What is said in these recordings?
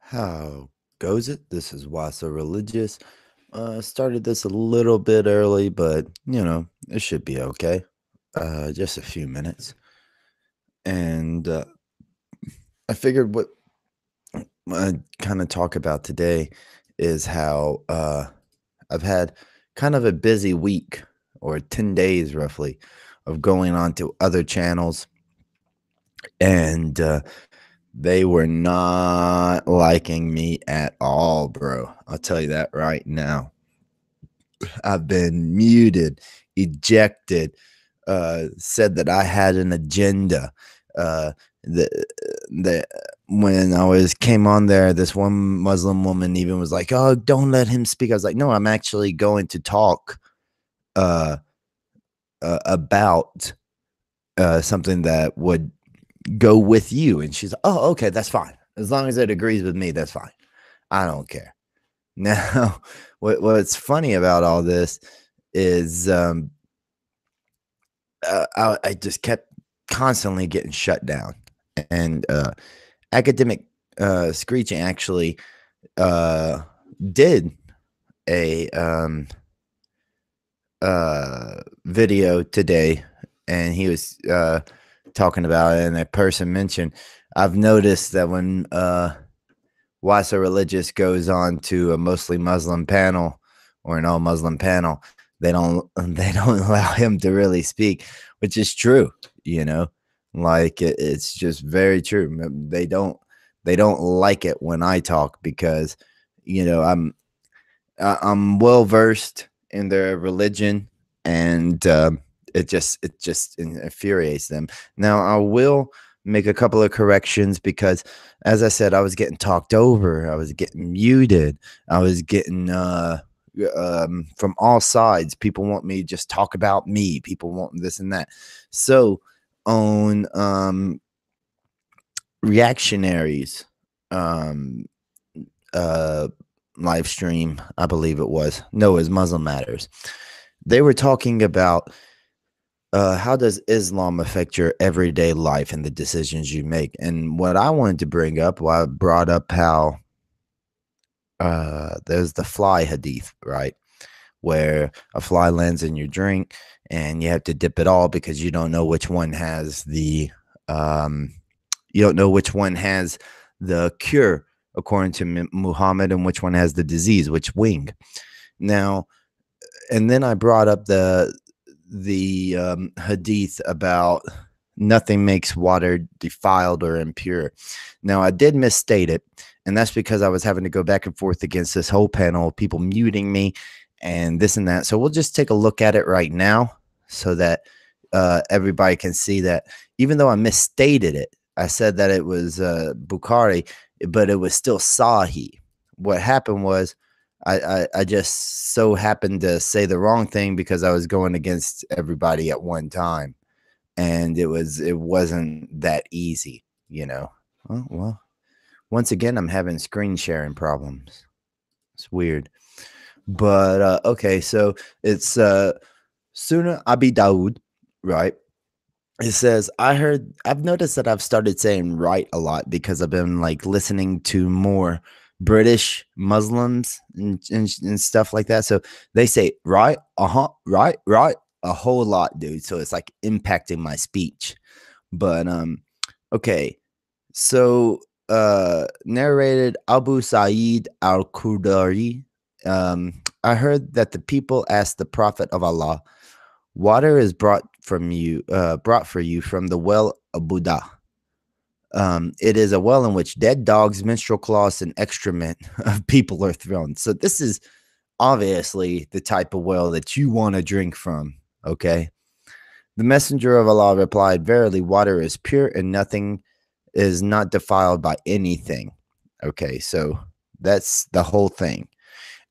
How goes it? This is Why So Religious. Started this a little bit early, but it should be okay. Just a few minutes. And I figured what I kind of talk about today is how I've had kind of a busy week or 10 days roughly of going on to other channels. And they were not liking me at all, bro. I'll tell you that right now. I've been muted, ejected, said that I had an agenda. Uh, the the when I was came on there, this one Muslim woman even was like, "Oh, don't let him speak." I was like, "No, I'm actually going to talk uh, about something that would go with you." And she's, "Oh, okay, that's fine. As long as it agrees with me, that's fine. I don't care." Now, what's funny about all this is I just kept constantly getting shut down, and academic screeching actually uh, did a video today, and he was talking about it, and a person mentioned, I've noticed that when Why So Religious goes on to a mostly Muslim panel or an all Muslim panel, they don't allow him to really speak, which is true, you know. Like it's just very true. They don't like it when I talk because I'm well versed in their religion, and it just infuriates them. Now I will make a couple of corrections because, as I said, I was getting talked over, I was getting muted, I was getting from all sides. People want me to just talk about me. People want this and that. So on reactionaries um uh live stream, I believe it was. No, it was Muslim Matters. They were talking about how does Islam affect your everyday life and the decisions you make. And what I wanted to bring up, well, I brought up how there's the fly hadith, right? Where a fly lands in your drink and you have to dip it all because you don't know which one has the um, you don't know which one has the cure according to Muhammad, and which one has the disease, which wing. Now, and then I brought up the hadith about nothing makes water defiled or impure. Now, I did misstate it, and that's because I was having to go back and forth against this whole panel of people muting me and this and that. So we'll just take a look at it right now so that everybody can see that even though I misstated it, I said that it was Bukhari, but it was still Sahih. What happened was I just so happened to say the wrong thing because I was going against everybody at one time, and it wasn't that easy, you know. Well, once again, I'm having screen sharing problems. It's weird, but okay. So it's Sunnah Abi Dawood, right? It says, I've noticed that I've started saying right a lot because I've been like listening to more British Muslims and stuff like that. So they say right, right a whole lot, dude. So it's like impacting my speech. But okay. So narrated Abu Sa'id al-Khudri. I heard that the people asked the Prophet of Allah, water is brought for you from the well of Buddha. It is a well in which dead dogs, menstrual cloths, and excrement of people are thrown. So this is obviously the type of well that you want to drink from. Okay. The messenger of Allah replied, verily, water is pure and nothing is not defiled by anything. Okay. So that's the whole thing.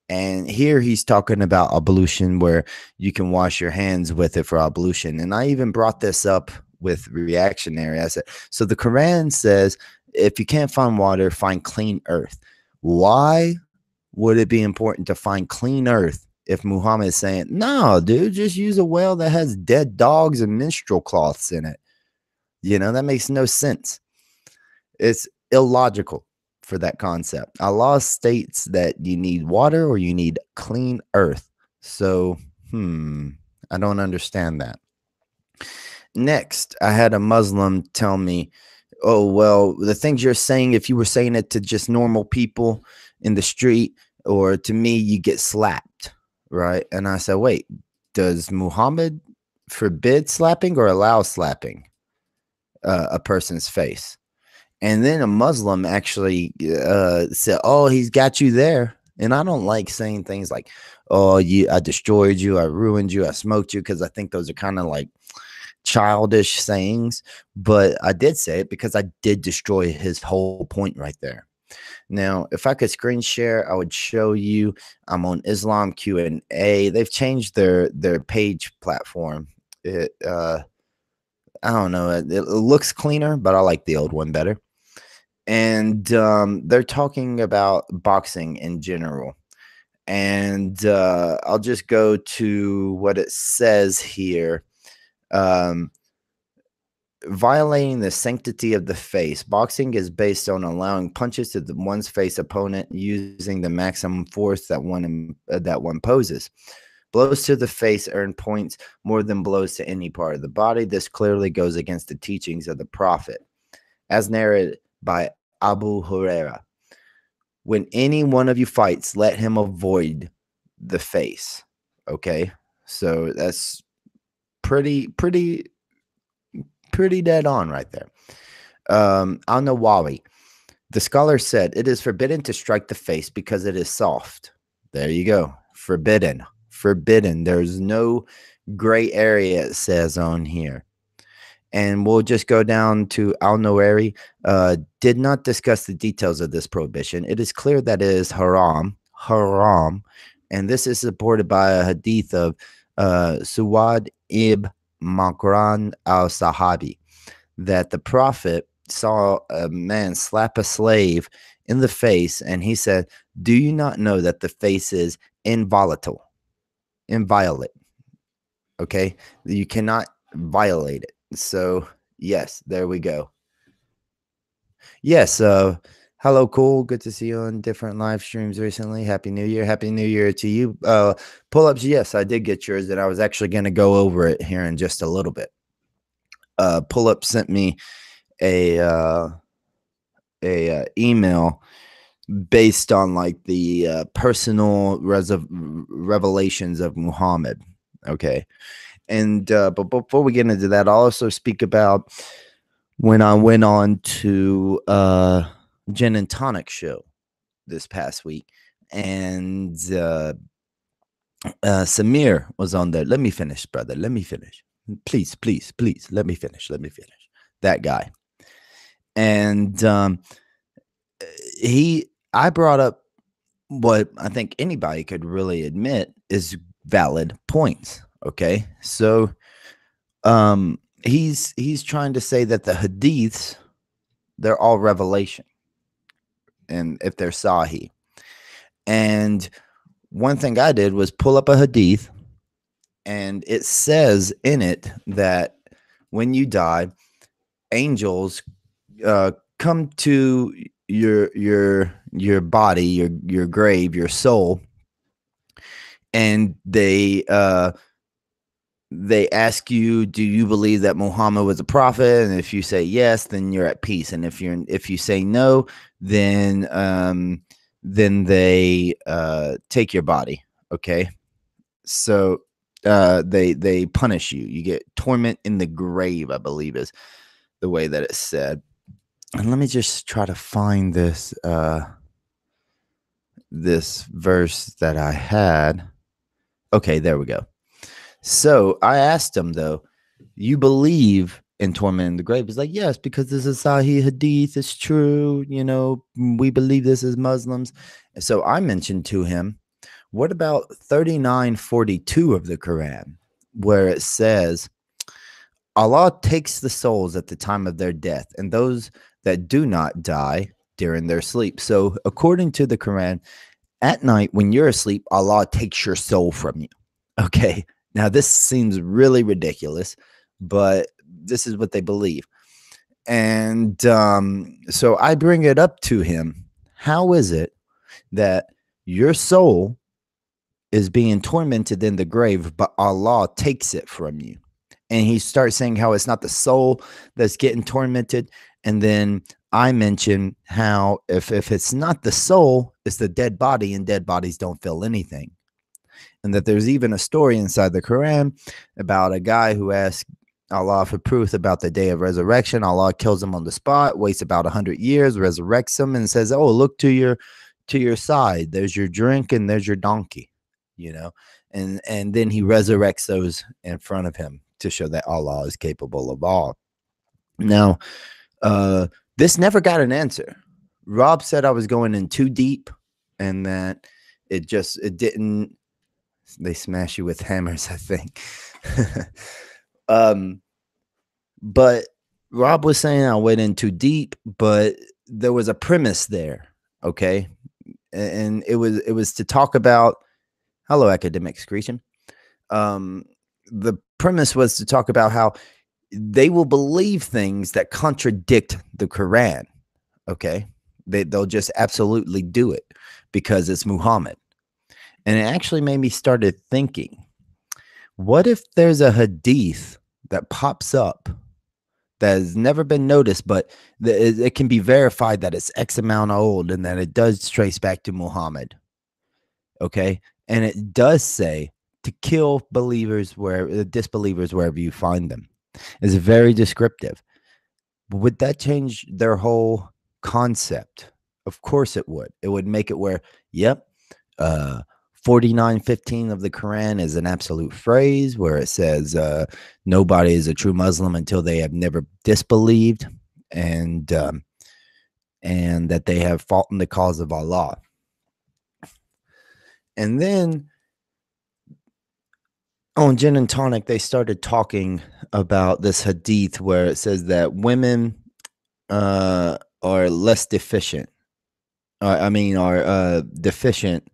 And here he's talking about ablution, where you can wash your hands with it for ablution. And I even brought this up with reactionary. I said, so the Quran says, if you can't find water, find clean earth. Why would it be important to find clean earth if Muhammad is saying, no, dude, just use a well that has dead dogs and menstrual cloths in it? You know, that makes no sense. It's illogical for that concept. Allah states that you need water or you need clean earth. So, I don't understand that. Next, I had a Muslim tell me, oh, well, the things you're saying, if you were saying it to just normal people in the street or to me, you get slapped, right? And I said, wait, does Muhammad forbid slapping or allow slapping a person's face? And then a Muslim actually said, oh, he's got you there. And I don't like saying things like, oh, I destroyed you, I ruined you, I smoked you, because I think those are kind of like childish sayings. But I did say it because I did destroy his whole point right there. Now, if I could screen share, I would show you. I'm on Islam Q&A. They've changed their page platform. I don't know. It looks cleaner, but I like the old one better. And they're talking about boxing in general. And I'll just go to what it says here. Violating the sanctity of the face. Boxing is based on allowing punches to one's face opponent using the maximum force that one poses. Blows to the face earn points more than blows to any part of the body. This clearly goes against the teachings of the Prophet, as narrated by Abu Huraira. When any one of you fights, let him avoid the face. Okay, so that's pretty dead on right there. Al-Nawawi, the scholar said, it is forbidden to strike the face because it is soft. There you go. Forbidden. There's no gray area, it says on here. And we'll just go down to Al-Nawawi. Did not discuss the details of this prohibition. It is clear that it is haram. And this is supported by a hadith of Suwad ibn Makran al-Sahabi, that the Prophet saw a man slap a slave in the face, and he said, do you not know that the face is inviolate? Okay, you cannot violate it. So yes, there we go. Yes, hello, Cool. Good to see you on different live streams recently. Happy New Year. Happy New Year to you. Pull-ups, yes, I did get yours, and I was actually going to go over it here in just a little bit. Pull-up sent me a email based on like the personal revelations of Muhammad. Okay. And but before we get into that, I'll also speak about when I went on to Gin and Tonic show this past week, and Samir was on there. Let me finish, brother. Let me finish. Please. Let me finish. That guy. And I brought up what I think anybody could really admit is valid points. Okay. So he's trying to say that the hadiths, they're all revelation, and if they're sahih. And one thing I did was pull up a hadith, and it says in it that when you die, angels come to your body, your grave, your soul, and they ask you, do you believe that Muhammad was a prophet? And if you say yes, then you're at peace. And if you say no, then they take your body. Okay. So they punish you. You get torment in the grave, I believe is the way that it's said. And let me just try to find this this verse that I had. Okay, there we go. So I asked him, though, you believe in torment in the grave? He's like, yes, because this is Sahih Hadith. It's true. You know, we believe this as Muslims. And so I mentioned to him, what about 39:42 of the Quran, where it says, Allah takes the souls at the time of their death, and those that do not die during their sleep. So according to the Quran, at night when you're asleep, Allah takes your soul from you. Okay. Now, this seems really ridiculous, but this is what they believe. And so I bring it up to him, how is it that your soul is being tormented in the grave, but Allah takes it from you? And he starts saying how it's not the soul that's getting tormented. And then I mention how if it's not the soul, it's the dead body, and dead bodies don't feel anything. And that there's even a story inside the Quran about a guy who asked Allah for proof about the day of resurrection. Allah kills him on the spot, waits about 100 years, resurrects him, and says, "Oh, look to your side. There's your drink and there's your donkey." You know, and then he resurrects those in front of him to show that Allah is capable of all. Now, this never got an answer. Rob said I was going in too deep, and that it didn't. They smash you with hammers, I think. But Rob was saying I went in too deep, but there was a premise there, okay? And it was to talk about hello, academic excretion. The premise was to talk about how they will believe things that contradict the Quran, okay? They'll just absolutely do it because it's Muhammad. And it actually made me started thinking, what if there's a hadith that pops up that has never been noticed, but it can be verified that it's X amount old and that it does trace back to Muhammad, okay? And it does say to kill believers disbelievers wherever you find them. It's very descriptive. But would that change their whole concept? Of course it would. It would make it where, yep, 49:15 of the Quran is an absolute phrase where it says nobody is a true Muslim until they have never disbelieved, and that they have fought in the cause of Allah. And then on Gin and Tonic, they started talking about this hadith where it says that women are less deficient. Are deficient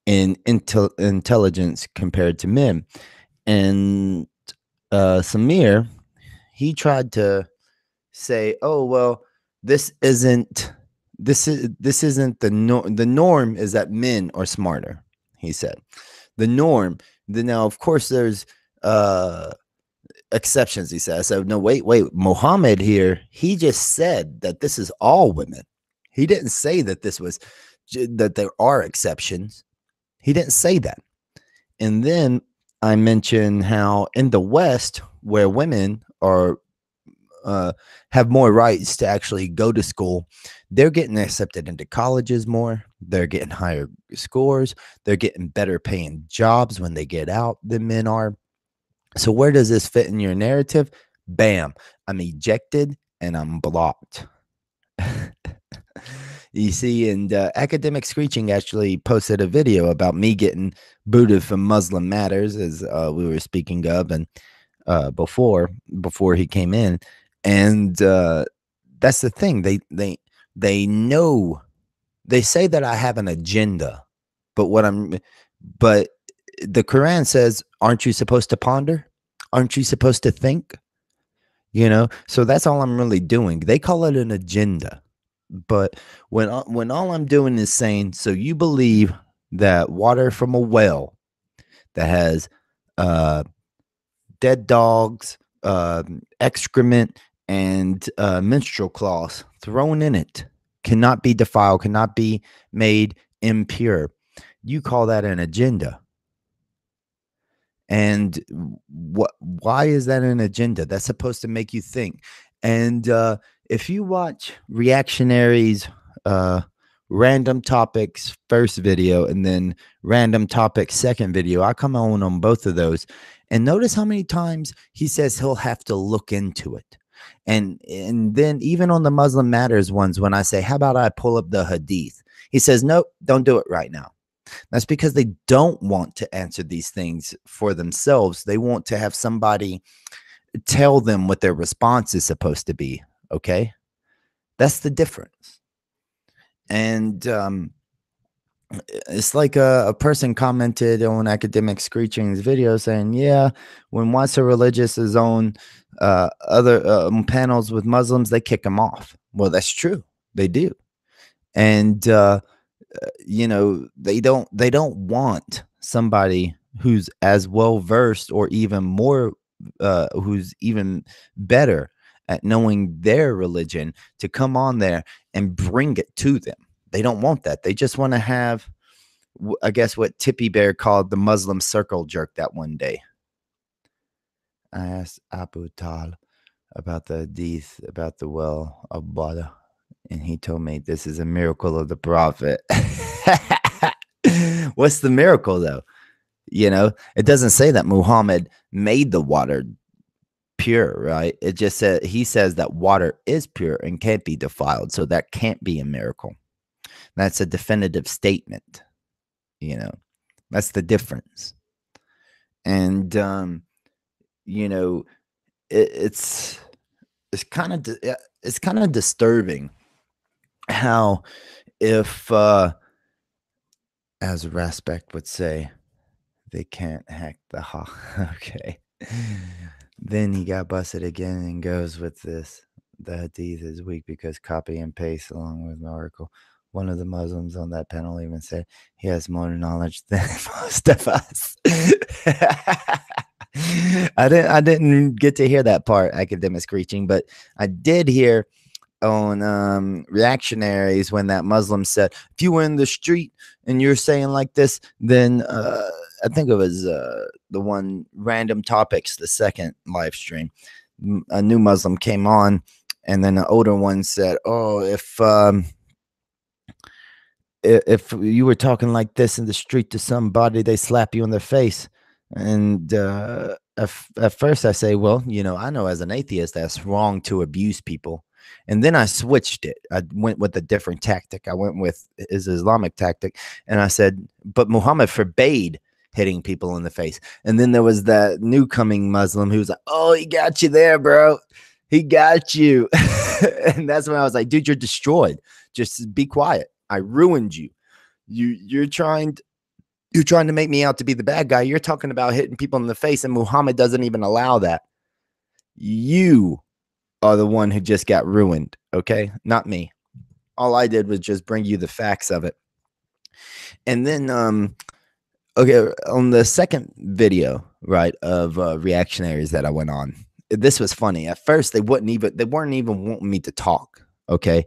in intelligence compared to men. And Samir, he tried to say, "Oh well, this isn't the norm. The norm is that men are smarter." He said, "The norm." Now, of course, there's exceptions. He said, "So no, wait, Muhammad here. He just said that this is all women. He didn't say that that there are exceptions. He didn't say that." And then I mentioned how in the West, where women are have more rights to actually go to school, they're getting accepted into colleges more. They're getting higher scores. They're getting better paying jobs when they get out than men are. So where does this fit in your narrative? Bam, I'm ejected and I'm blocked. You see, and Academic Screeching actually posted a video about me getting booted from Muslim Matters, as we were speaking of, and before he came in. And that's the thing. They know, they say that I have an agenda, but but the Quran says, aren't you supposed to ponder? Aren't you supposed to think? You know, so that's all I'm really doing. They call it an agenda. But when all I'm doing is saying, so you believe that water from a well that has dead dogs, excrement, and menstrual cloths thrown in it cannot be defiled, cannot be made impure. You call that an agenda. And why is that an agenda? That's supposed to make you think. And if you watch Reactionaries, Random Topics first video, and then Random Topics second video, I come on both of those, and notice how many times he says he'll have to look into it. And then even on the Muslim Matters ones, when I say, how about I pull up the hadith? He says, nope, don't do it right now. That's because they don't want to answer these things for themselves. They want to have somebody tell them what their response is supposed to be. Okay, that's the difference. And it's like a person commented on Academic Screeching's video saying, yeah, when What's So Religious is on other panels with Muslims, they kick them off. Well, that's true. They do. And they don't want somebody who's as well versed or even more who's even better at knowing their religion to come on there and bring it to them. They don't want that. They just want to have, I guess, what Tippy Bear called the Muslim circle jerk that one day. I asked Abu Tal about the hadith about the well of water, and he told me this is a miracle of the prophet. What's the miracle, though? It doesn't say that Muhammad made the water pure, right? It just said he says that water is pure and can't be defiled, so that can't be a miracle. That's a definitive statement. That's the difference. And you know, it's it's kind of disturbing how, if as Raspect would say, they can't hack the okay. Then he got busted again and goes with this. The hadith is weak because copy and paste along with an article. One of the Muslims on that panel even said he has more knowledge than most of us. I didn't get to hear that part, academic screeching, but I did hear on reactionaries when that Muslim said, if you were in the street and you're saying like this, then I think it was the one Random Topics, the second live stream, a new Muslim came on, and then the older one said, oh, if you were talking like this in the street to somebody, they slap you in the face. And at first I say, well, I know as an atheist that's wrong to abuse people. And then I switched it. I went with a different tactic. I went with his Islamic tactic. And I said, but Muhammad forbade hitting people in the face. And then there was that new coming Muslim who was like, oh, he got you there, bro. He got you. And that's when I was like, dude, you're destroyed. Just be quiet. I ruined you. You're trying to make me out to be the bad guy. You're talking about hitting people in the face, and Muhammad doesn't even allow that. You are the one who just got ruined, okay? Not me. All I did was just bring you the facts of it. And then, okay, on the second video, right, of reactionaries that I went on, this was funny. At first, they weren't even wanting me to talk, okay?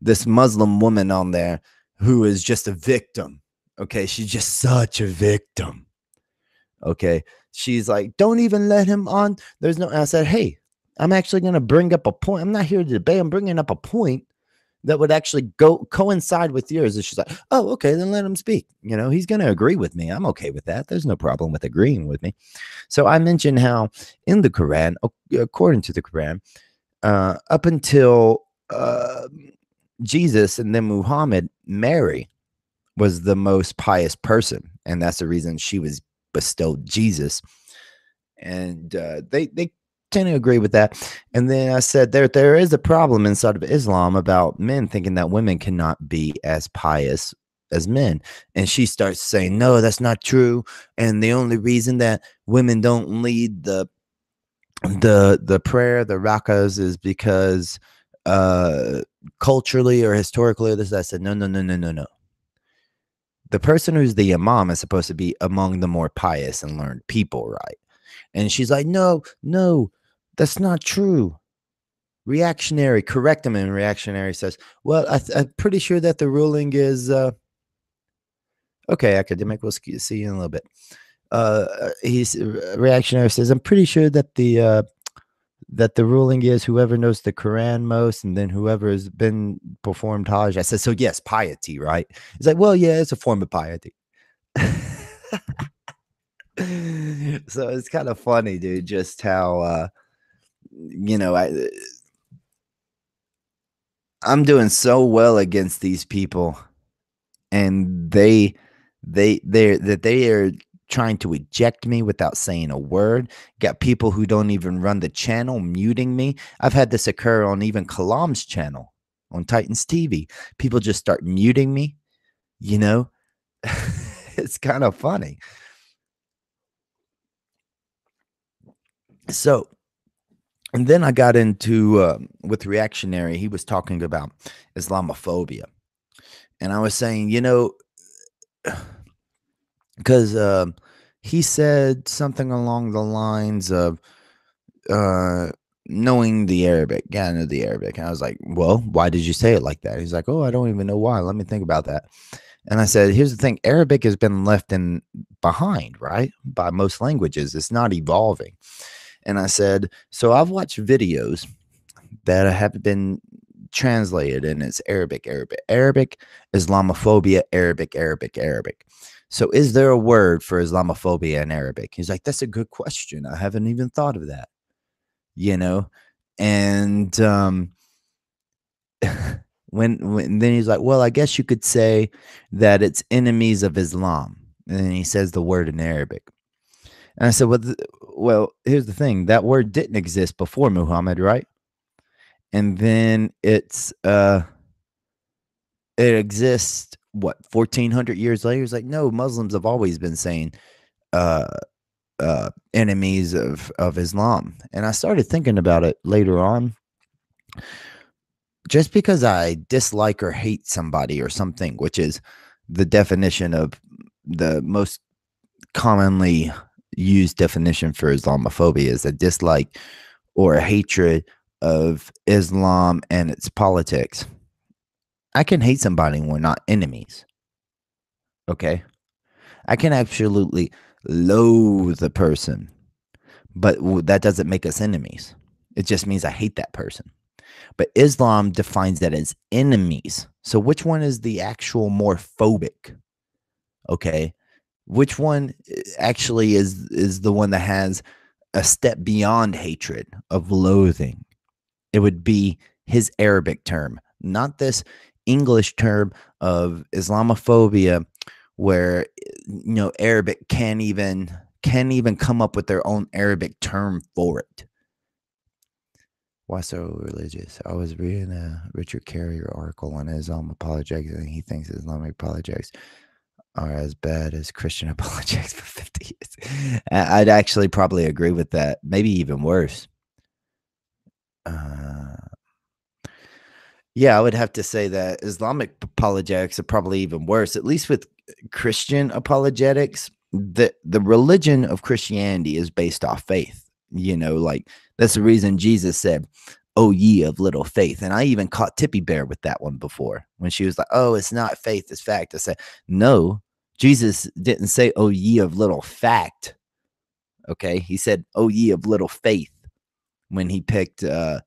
This Muslim woman on there who is just a victim. Okay, she's just such a victim. Okay, she's like, don't even let him on. There's no. I said, hey, I'm actually going to bring up a point. I'm not here to debate. I'm bringing up a point that would actually coincide with yours. And she's like, oh, okay, then let him speak. He's going to agree with me. I'm okay with that. There's no problem with agreeing with me. So I mentioned how in the Quran, according to the Quran, up until Jesus and then Muhammad, Mary was the most pious person, and that's the reason she was bestowed Jesus. And they tend to agree with that. And then I said there is a problem inside of Islam about men thinking that women cannot be as pious as men. And she starts saying, no, that's not true. And the only reason that women don't lead the prayer, the rakas, is because culturally or historically this. I said, no. The person who's the imam is supposed to be among the more pious and learned people, right? And she's like, no, that's not true. Reactionary, correct him. And reactionary says, well, I'm pretty sure that the ruling is okay, academic, we'll see you in a little bit. He's reactionary says, I'm pretty sure that the ruling is whoever knows the Quran most, and then whoever has been performed Hajj. I said, so yes, piety, right? He's like, well, yeah, it's a form of piety. So it's kind of funny, dude, just how, I'm doing so well against these people, and they are trying to eject me without saying a word. Got people who don't even run the channel muting me. I've had this occur on even Kalam's channel on Titans TV. People just start muting me. It's kind of funny. So And then I got into with reactionary. He was talking about Islamophobia, and I was saying, because he said something along the lines of uh, knowing the Arabic. Yeah, I know the Arabic. And I was like, well, why did you say it like that? He's like, oh, I don't even know why. Let me think about that. And I said, here's the thing: Arabic has been left in behind, right, by most languages. It's not evolving. And I said, so I've watched videos that have been translated, and it's Arabic, Islamophobia, Arabic. So is there a word for Islamophobia in Arabic? He's like, that's a good question. I haven't even thought of that, you know? And when then he's like, well, I guess you could say that it's enemies of Islam. And then he says the word in Arabic. And I said, well, here's the thing. That word didn't exist before Muhammad, right? And then it exists, what, 1400 years later? It's like, no, Muslims have always been saying uh enemies of Islam. And I started thinking about it later on. Just because I dislike or hate somebody or something, which is the definition of the most commonly used definition for Islamophobia, is a dislike or a hatred of Islam and its politics. I can hate somebody and we're not enemies. Okay. I can absolutely loathe the person, but that doesn't make us enemies. It just means I hate that person. But Islam defines that as enemies. So which one is the actual more phobic? Okay. Which one actually is the one that has a step beyond hatred of loathing? It would be his Arabic term, not this English term of Islamophobia, where Arabic can't even come up with their own Arabic term for it. Why so religious? I was reading a Richard Carrier article on Islam apologetics, and he thinks Islamic apologetics are as bad as Christian apologetics for 50 years. I'd actually probably agree with that. Maybe even worse. Yeah, I would have to say that Islamic apologetics are probably even worse. At least with Christian apologetics, the religion of Christianity is based off faith. Like that's the reason Jesus said, "Oh, ye of little faith." And I even caught Tippy Bear with that one before when she was like, "Oh, it's not faith, it's fact." I said, "No, Jesus didn't say, 'Oh, ye of little fact.'" Okay, he said, "Oh, ye of little faith," when he picked the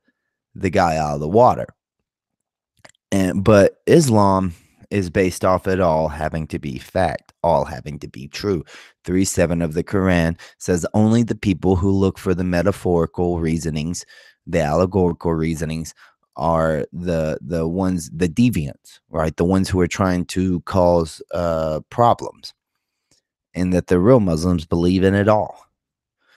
guy out of the water. But Islam is based off it all having to be fact, all having to be true. 3:7 of the Quran says only the people who look for the metaphorical reasonings, the allegorical reasonings, are the ones, the deviants, right? The ones who are trying to cause problems, and that the real Muslims believe in it all.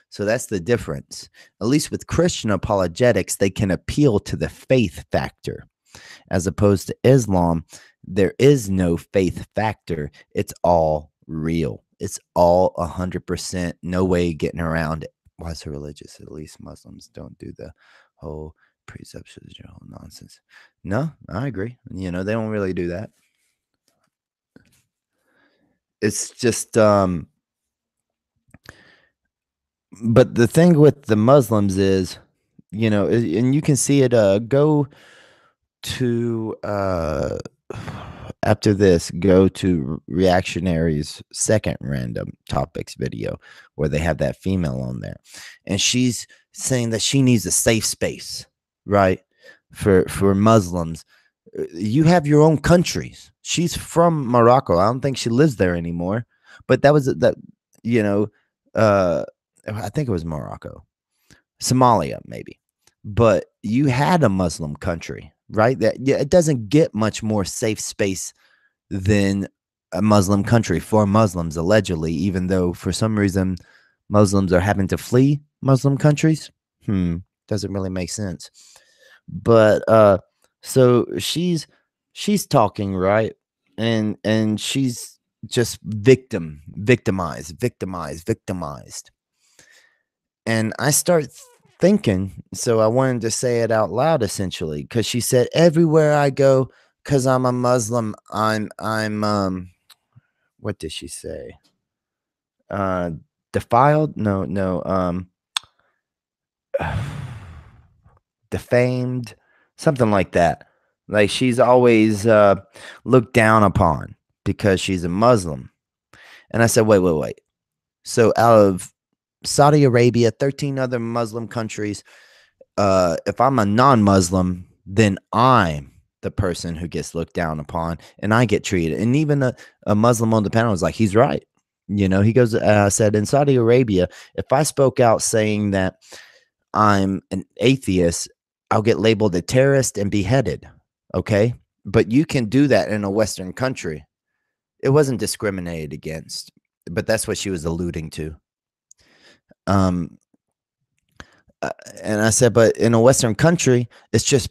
So that's the difference. At least with Christian apologetics, they can appeal to the faith factor. As opposed to Islam, there is no faith factor. It's all real. It's all 100%. No way getting around it. Why so religious? At least Muslims don't do the whole presuppositional nonsense. No, I agree. They don't really do that. It's just but the thing with the Muslims is, and you can see it go to after this, go to Reactionary's second random topics video where they have that female on there, and she's saying that she needs a safe space, right, for Muslims. You have your own countries. She's from Morocco. I don't think she lives there anymore, but that was that you know I think it was Morocco, Somalia maybe. But you had a Muslim country, right? That, yeah, it doesn't get much more safe space than a Muslim country for Muslims, allegedly, even though for some reason Muslims are having to flee Muslim countries. Doesn't really make sense. But so she's talking, right? And she's just victimized. And I start thinking, so I wanted to say it out loud essentially, because she said, everywhere I go, because I'm a Muslim, I'm what did she say? Uh defiled? No, no, defamed, something like that. Like she's always looked down upon because she's a Muslim. And I said, wait, wait, wait. So out of Saudi Arabia, 13 other Muslim countries, if I'm a non-Muslim, then I'm the person who gets looked down upon and I get treated. And even a Muslim on the panel was like, he's right. You know, he goes, said in Saudi Arabia, if I spoke out saying that I'm an atheist, I'll get labeled a terrorist and beheaded. Okay. But you can do that in a Western country. It wasn't discriminated against, but that's what she was alluding to. Um, and I said, but in a Western country, it's just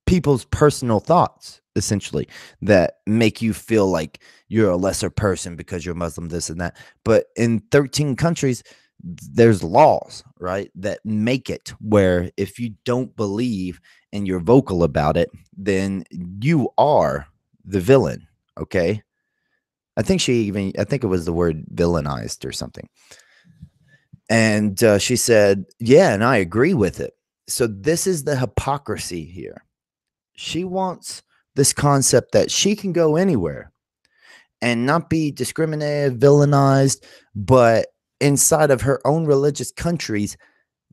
people's personal thoughts, essentially, that make you feel like you're a lesser person because you're Muslim, this and that. But in 13 countries, there's laws, right, that make it where if you don't believe and you're vocal about it, then you are the villain. Okay. I think it was the word villainized or something. And she said, yeah, and I agree with it. So this is the hypocrisy here. She wants this concept that she can go anywhere and not be discriminated, villainized, but inside of her own religious countries,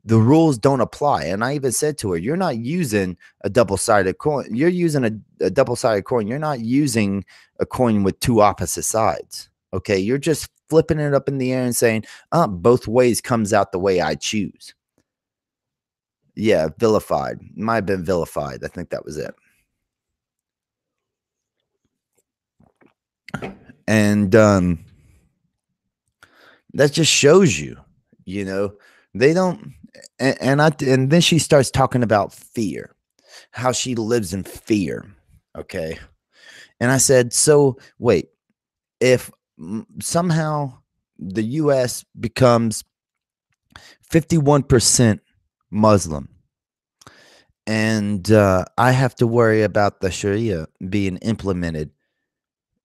the rules don't apply. And I even said to her, you're not using a double-sided coin. You're using a double-sided coin. You're not using a coin with two opposite sides. Okay. You're just flipping it up in the air and saying, both ways comes out the way I choose. Yeah. Vilified. Might have been vilified. I think that was it. And that just shows you, you know, they don't. And then she starts talking about fear, how she lives in fear. Okay. And I said, so wait, if somehow the US becomes 51% Muslim and I have to worry about the Sharia being implemented,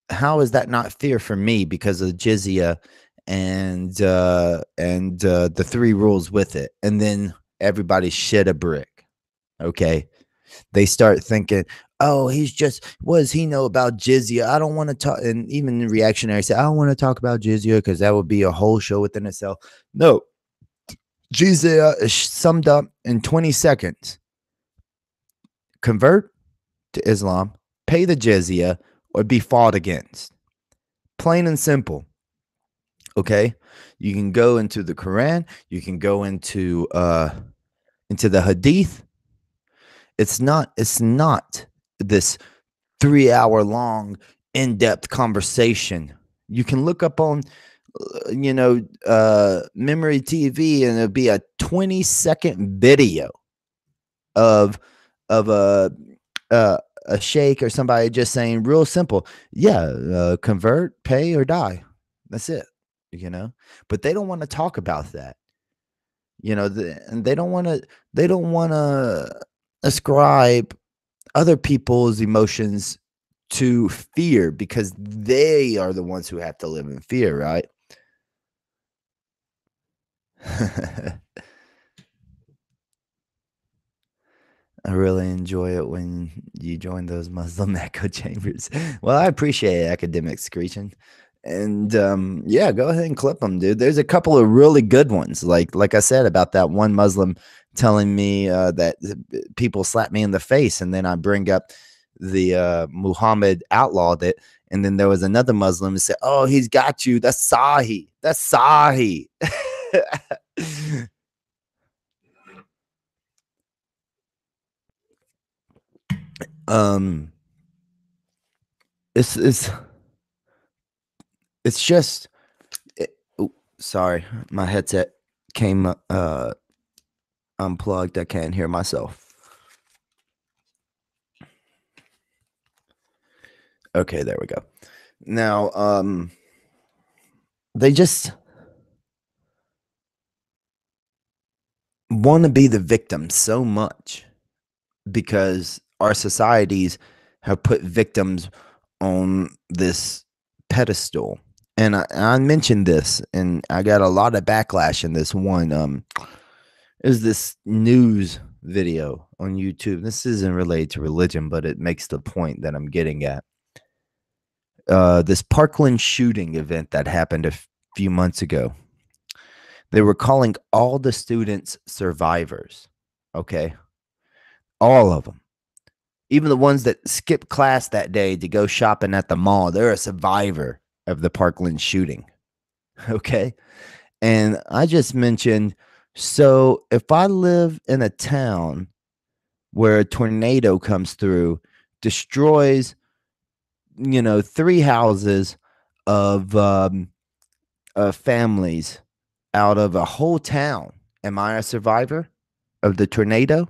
how is that not fear for me because of jizya and the three rules with it? And then everybody shit a brick. Okay. They start thinking, oh, what does he know about jizya? I don't want to talk. And even the reactionary say, I don't want to talk about jizya because that would be a whole show within itself. No, jizya is summed up in 20 seconds. Convert to Islam, pay the jizya, or be fought against. Plain and simple. Okay. You can go into the Quran, you can go into the Hadith. It's not this 3-hour long in-depth conversation. You can look up on Memory TV and it'll be a 20-second video of a sheikh or somebody just saying real simple, yeah, convert, pay or die. That's it, but they don't want to talk about that, and they don't want to ascribe other people's emotions to fear because they are the ones who have to live in fear, right? I really enjoy it when you join those Muslim echo chambers. Well, I appreciate academic screeching. And yeah, go ahead and clip them, dude. There's a couple of really good ones. Like I said about that one Muslim telling me that people slap me in the face, and then I bring up the Muhammad outlawed it, and then there was another Muslim who said, "Oh, he's got you. That's Sahi. That's Sahi." It's just sorry, my headset came unplugged. I can't hear myself. Okay, there we go. Now they just want to be the victim so much because our societies have put victims on this pedestal. And I mentioned this, and I got a lot of backlash in this one. Is this news video on YouTube? This isn't related to religion, but it makes the point that I'm getting at. This Parkland shooting event that happened a few months ago. They were calling all the students survivors. Okay, all of them. Even the ones that skipped class that day to go shopping at the mall, they're a survivor of the Parkland shooting. Okay. And I just mentioned, so if I live in a town where a tornado comes through, destroys, 3 houses of families out of a whole town, am I a survivor of the tornado?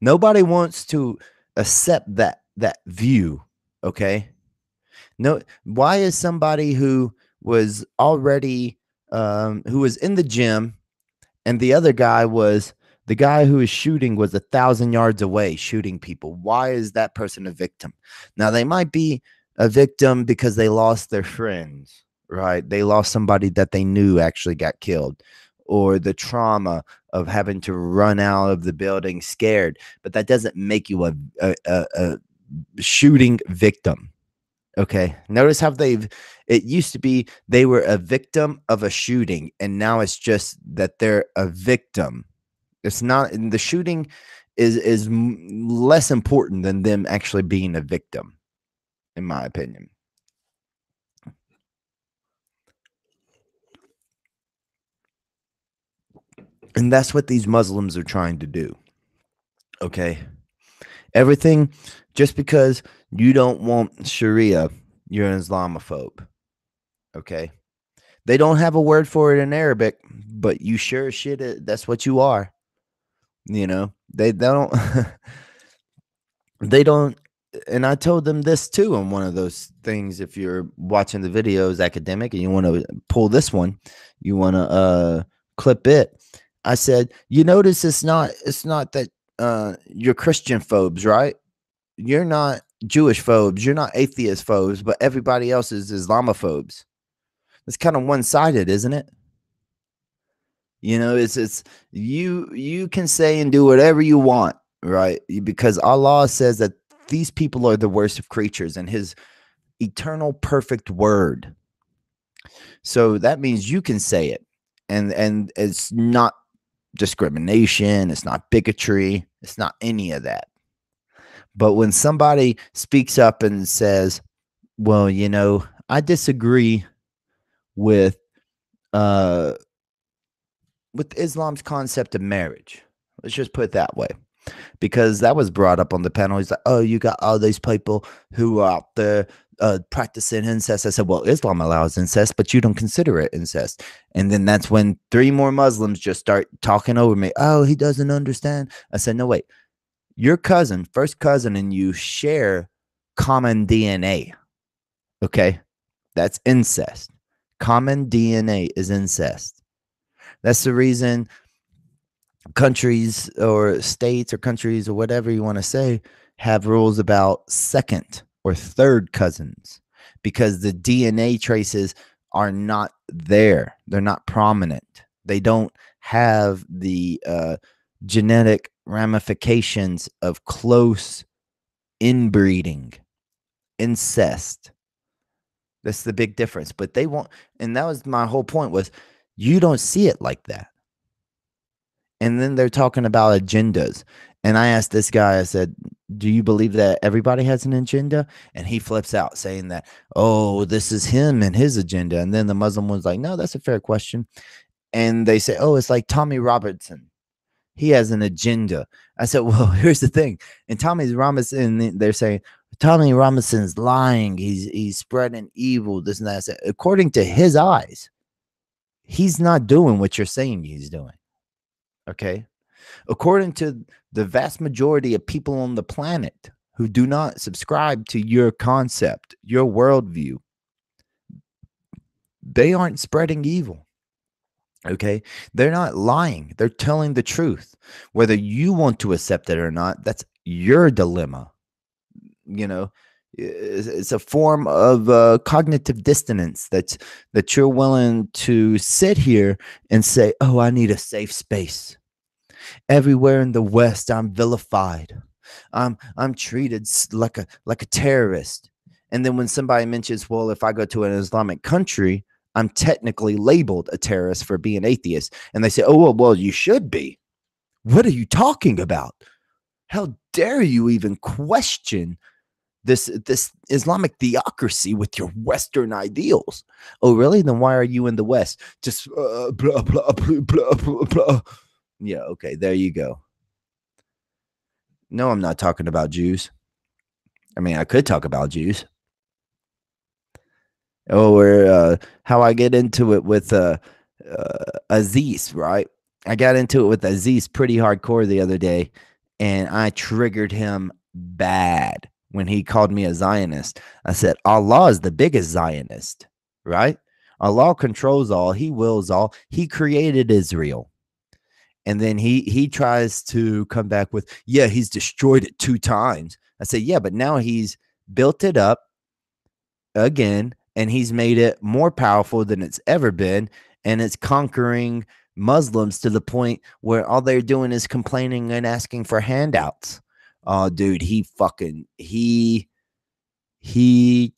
Nobody wants to accept that view. Okay. No, why is somebody who was already who was in the gym, and the guy who was shooting was 1,000 yards away shooting people? Why is that person a victim? Now they might be a victim because they lost their friends, right? They lost somebody that they knew actually got killed, or the trauma of having to run out of the building scared. But that doesn't make you a shooting victim. Okay. Notice how it used to be they were a victim of a shooting, and now it's just that they're a victim. It's not, and the shooting is less important than them actually being a victim, in my opinion. And that's what these Muslims are trying to do. Okay. Everything, just because you don't want Sharia, you're an Islamophobe. Okay. They don't have a word for it in Arabic, but you sure as shit, that's what you are. They don't, they don't. And I told them this too on one of those things. If you're watching the videos academic and you want to pull this one, you want to clip it. I said, you notice it's not that you're Christian phobes, right? You're not Jewish phobes, you're not atheist phobes, but everybody else is Islamophobes. It's kind of one-sided, isn't it? It's you can say and do whatever you want, right? Because Allah says that these people are the worst of creatures and his eternal perfect word. So that means you can say it. And it's not discrimination, it's not bigotry, it's not any of that. But when somebody speaks up and says, well, I disagree with uh with Islam's concept of marriage. Let's just put it that way. Because that was brought up on the panel. He's like, oh, you got all these people who are out there practicing incest. I said, well, Islam allows incest, but you don't consider it incest. And then that's when 3 more Muslims just start talking over me. Oh, he doesn't understand. I said, no, wait. Your cousin, first cousin, and you share common DNA. Okay? That's incest. Common DNA is incest. That's the reason countries or states or countries or whatever you want to say have rules about second or third cousins, because the DNA traces are not there. They're not prominent. They don't have the genetic ramifications of close inbreeding, incest. That's the big difference. But they won't, and that was my whole point, was you don't see it like that. And then they're talking about agendas. And I asked this guy, I said, do you believe that everybody has an agenda? And he flips out saying that, oh, this is him and his agenda. And then the Muslim was like, no, that's a fair question. And they say, oh, it's like Tommy Robertson. He has an agenda. I said, well, here's the thing. And Tommy Robinson, they're saying, Tommy Robinson's lying. He's spreading evil, this and that. I said, according to his eyes, he's not doing what you're saying he's doing. Okay. According to the vast majority of people on the planet who do not subscribe to your concept, your worldview, they aren't spreading evil. Okay. They're not lying. They're telling the truth. Whether you want to accept it or not, that's your dilemma. You know, it's a form of cognitive dissonance that you're willing to sit here and say, oh, I need a safe space. Everywhere in the West, I'm vilified. I'm treated like a terrorist. And then when somebody mentions, well, if I go to an Islamic country, I'm technically labeled a terrorist for being atheist. And they say, oh, well, you should be. What are you talking about? How dare you even question this Islamic theocracy with your Western ideals? Oh, really? Then why are you in the West? Just blah, blah, blah, blah, blah, blah. Yeah, okay, there you go. No, I'm not talking about Jews. I mean, I could talk about Jews. Or how I get into it with Aziz, right? I got into it with Aziz pretty hardcore the other day, and I triggered him bad when he called me a Zionist. I said, Allah is the biggest Zionist, right? Allah controls all, He wills all, He created Israel. And then he tries to come back with, yeah, He's destroyed it 2 times. I say, yeah, but now He's built it up again, and He's made it more powerful than it's ever been, and it's conquering Muslims to the point where all they're doing is complaining and asking for handouts. Oh, dude, he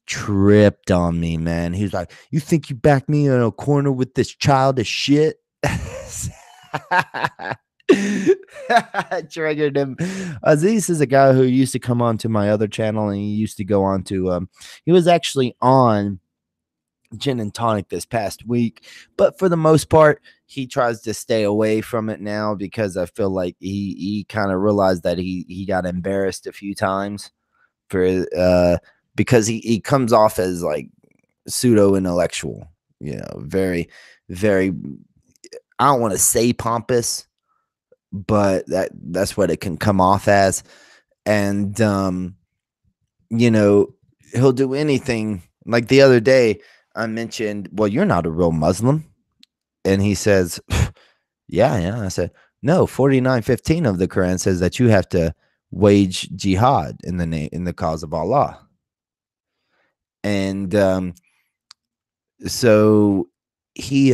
tripped on me, man. He was like, you think you backed me in a corner with this childish shit? I triggered him. Aziz is a guy who used to come on to my other channel, and he used to go on to he was actually on Gin and Tonic this past week, but for the most part he tries to stay away from it now because I feel like he kind of realized that he got embarrassed a few times for because he comes off as like pseudo intellectual, very, very, I don't want to say pompous, but that's what it can come off as. And he'll do anything. Like the other day I mentioned, well, you're not a real Muslim. And he says, yeah. I said, no, 49:15 of the Quran says that you have to wage jihad in the cause of Allah. And so he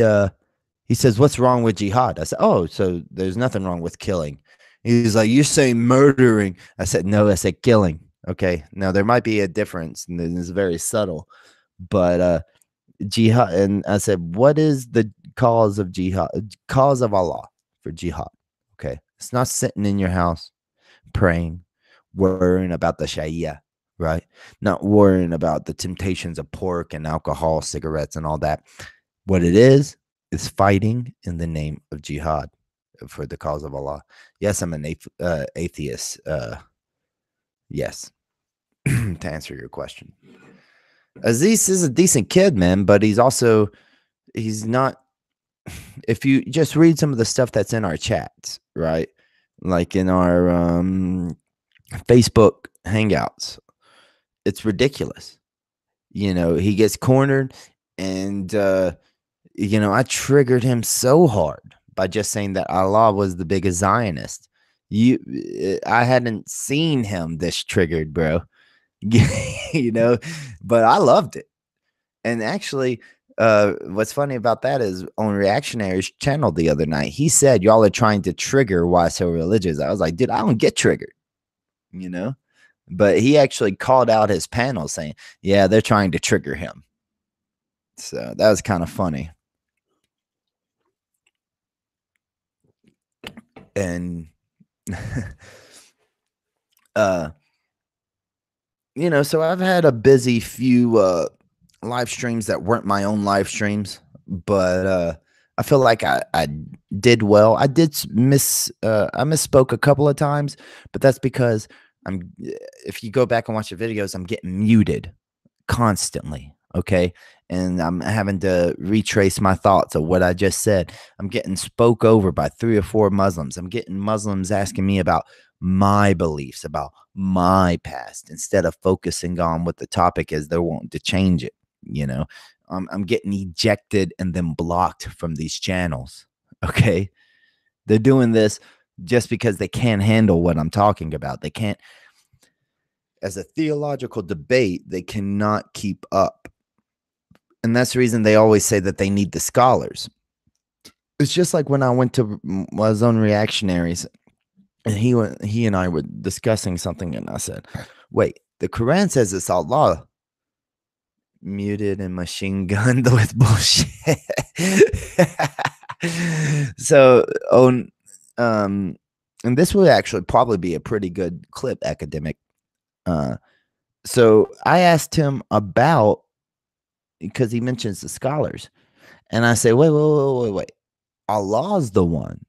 says, what's wrong with jihad? I said, oh, so there's nothing wrong with killing. He's like, you're saying murdering. I said, no, I said killing. Okay. Now there might be a difference, and it's very subtle, but jihad. And I said, what is the cause of jihad? Cause of Allah for jihad. Okay. It's not sitting in your house praying, worrying about the Sharia, right? Not worrying about the temptations of pork and alcohol, cigarettes, and all that. What it is fighting in the name of jihad for the cause of Allah. Yes, I'm an atheist. Yes, to answer your question. Aziz is a decent kid, man, but he's not. If you just read some of the stuff that's in our chats, right? Like in our Facebook hangouts, it's ridiculous. He gets cornered, and I triggered him so hard by just saying that Allah was the biggest Zionist. I hadn't seen him this triggered, bro. But I loved it. And actually, what's funny about that is on Reactionary's channel the other night, he said, y'all are trying to trigger Why So Religious. I was like, dude, I don't get triggered, but he actually called out his panel saying, yeah, they're trying to trigger him. So that was kind of funny. And so I've had a busy few live streams that weren't my own live streams, but I feel like I did well. I misspoke a couple of times, but that's because if you go back and watch the videos, I'm getting muted constantly. Okay. And I'm having to retrace my thoughts of what I just said. I'm getting spoke over by 3 or 4 Muslims. I'm getting Muslims asking me about my beliefs, about my past, instead of focusing on what the topic is. They're wanting to change it. you know. I'm getting ejected and then blocked from these channels. Okay. They're doing this just because they can't handle what I'm talking about. They can't, as a theological debate, they cannot keep up. And that's the reason they always say that they need the scholars. It's just like when I went to my zone reactionaries, and he and I were discussing something, and I said, wait, the Quran says it's Allah. Muted and machine gunned with bullshit. So on and this would actually probably be a pretty good clip, academic. So I asked him about, because he mentions the scholars, and I say, wait. Allah's the one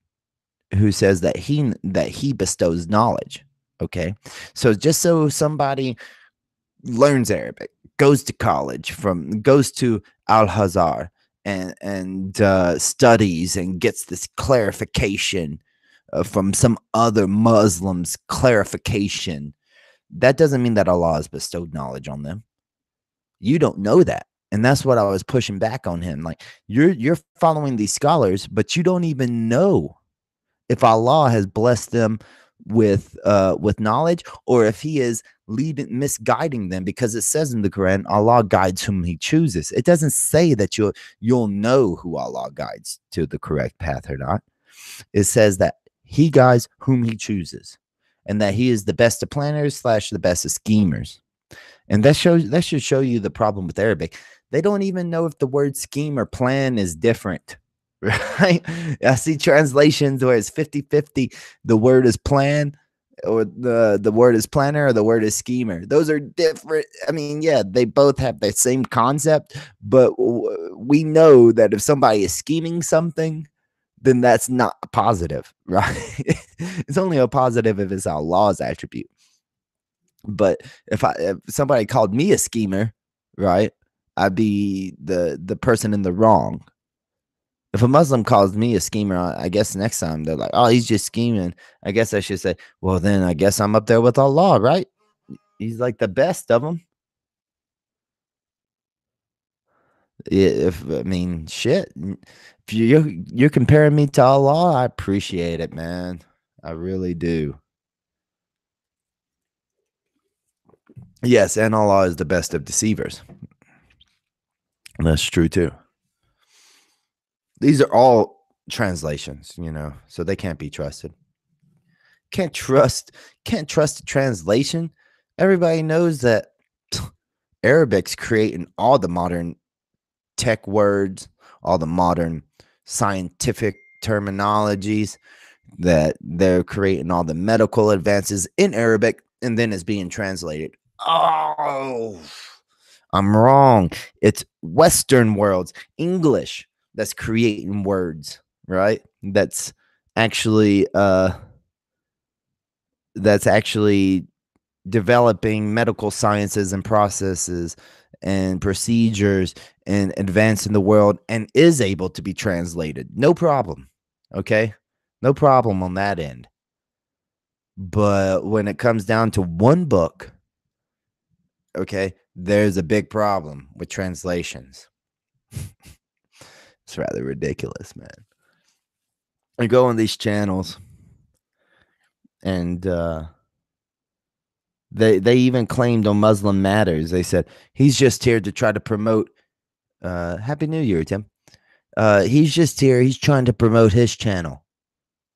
who says that he bestows knowledge. Okay. So just so somebody learns Arabic, goes to college, goes to Al-Azhar and studies and gets this clarification from some other Muslims clarification, that doesn't mean that Allah has bestowed knowledge on them. You don't know that. And that's what I was pushing back on him. Like, you're following these scholars, but you don't even know if Allah has blessed them with knowledge, or if he is misguiding them, because it says in the Quran, Allah guides whom he chooses. It doesn't say that you'll know who Allah guides to the correct path or not. It says that he guides whom he chooses, and that he is the best of planners / the best of schemers. And that should show you the problem with Arabic. They don't even know if the word scheme or plan is different. Right? I see translations where it's 50-50. The word is plan, or the word is planner, or the word is schemer. Those are different. I mean, yeah, they both have the same concept, but we know that if somebody is scheming something, then that's not a positive, right? It's only a positive if it's Allah's attribute. But if somebody called me a schemer, right, I'd be the person in the wrong. If a Muslim calls me a schemer, I guess next time they're like, oh, he's just scheming. I guess I should say, well, then I guess I'm up there with Allah, right? He's like the best of them. I mean, shit. If you're comparing me to Allah, I appreciate it, man. I really do. Yes, and Allah is the best of deceivers. That's true too. These are all translations, so they can't be trusted. Can't trust a translation. Everybody knows that Arabic's creating all the modern tech words, all the modern scientific terminologies, that they're creating all the medical advances in Arabic, and then it's being translated. Oh, I'm wrong. It's Western worlds, English, that's creating words, right? That's actually developing medical sciences and processes and procedures and advancing the world, and is able to be translated. No problem. Okay? No problem on that end. But when it comes down to one book, okay, there's a big problem with translations. It's rather ridiculous, man. I go on these channels, and they even claimed on Muslim Matters, they said, he's just here to try to promote Happy New Year, Tim. He's just here, he's trying to promote his channel.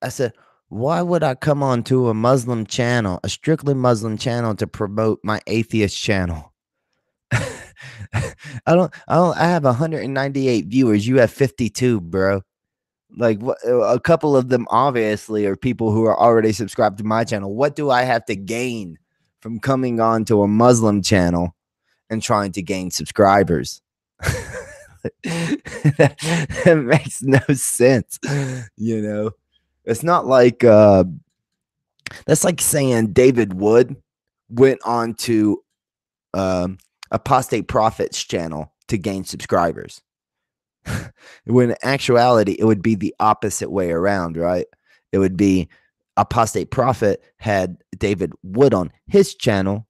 I said, why would I come on to a Muslim channel, a strictly Muslim channel, to promote my atheist channel? I have 198 viewers. You have 52, bro. Like, a couple of them obviously are people who are already subscribed to my channel. What do I have to gain from coming on to a Muslim channel and trying to gain subscribers? That makes no sense. It's not like that's like saying David Wood went on to Apostate Prophet's channel to gain subscribers. When in actuality, it would be the opposite way around, right? It would be Apostate Prophet had David Wood on his channel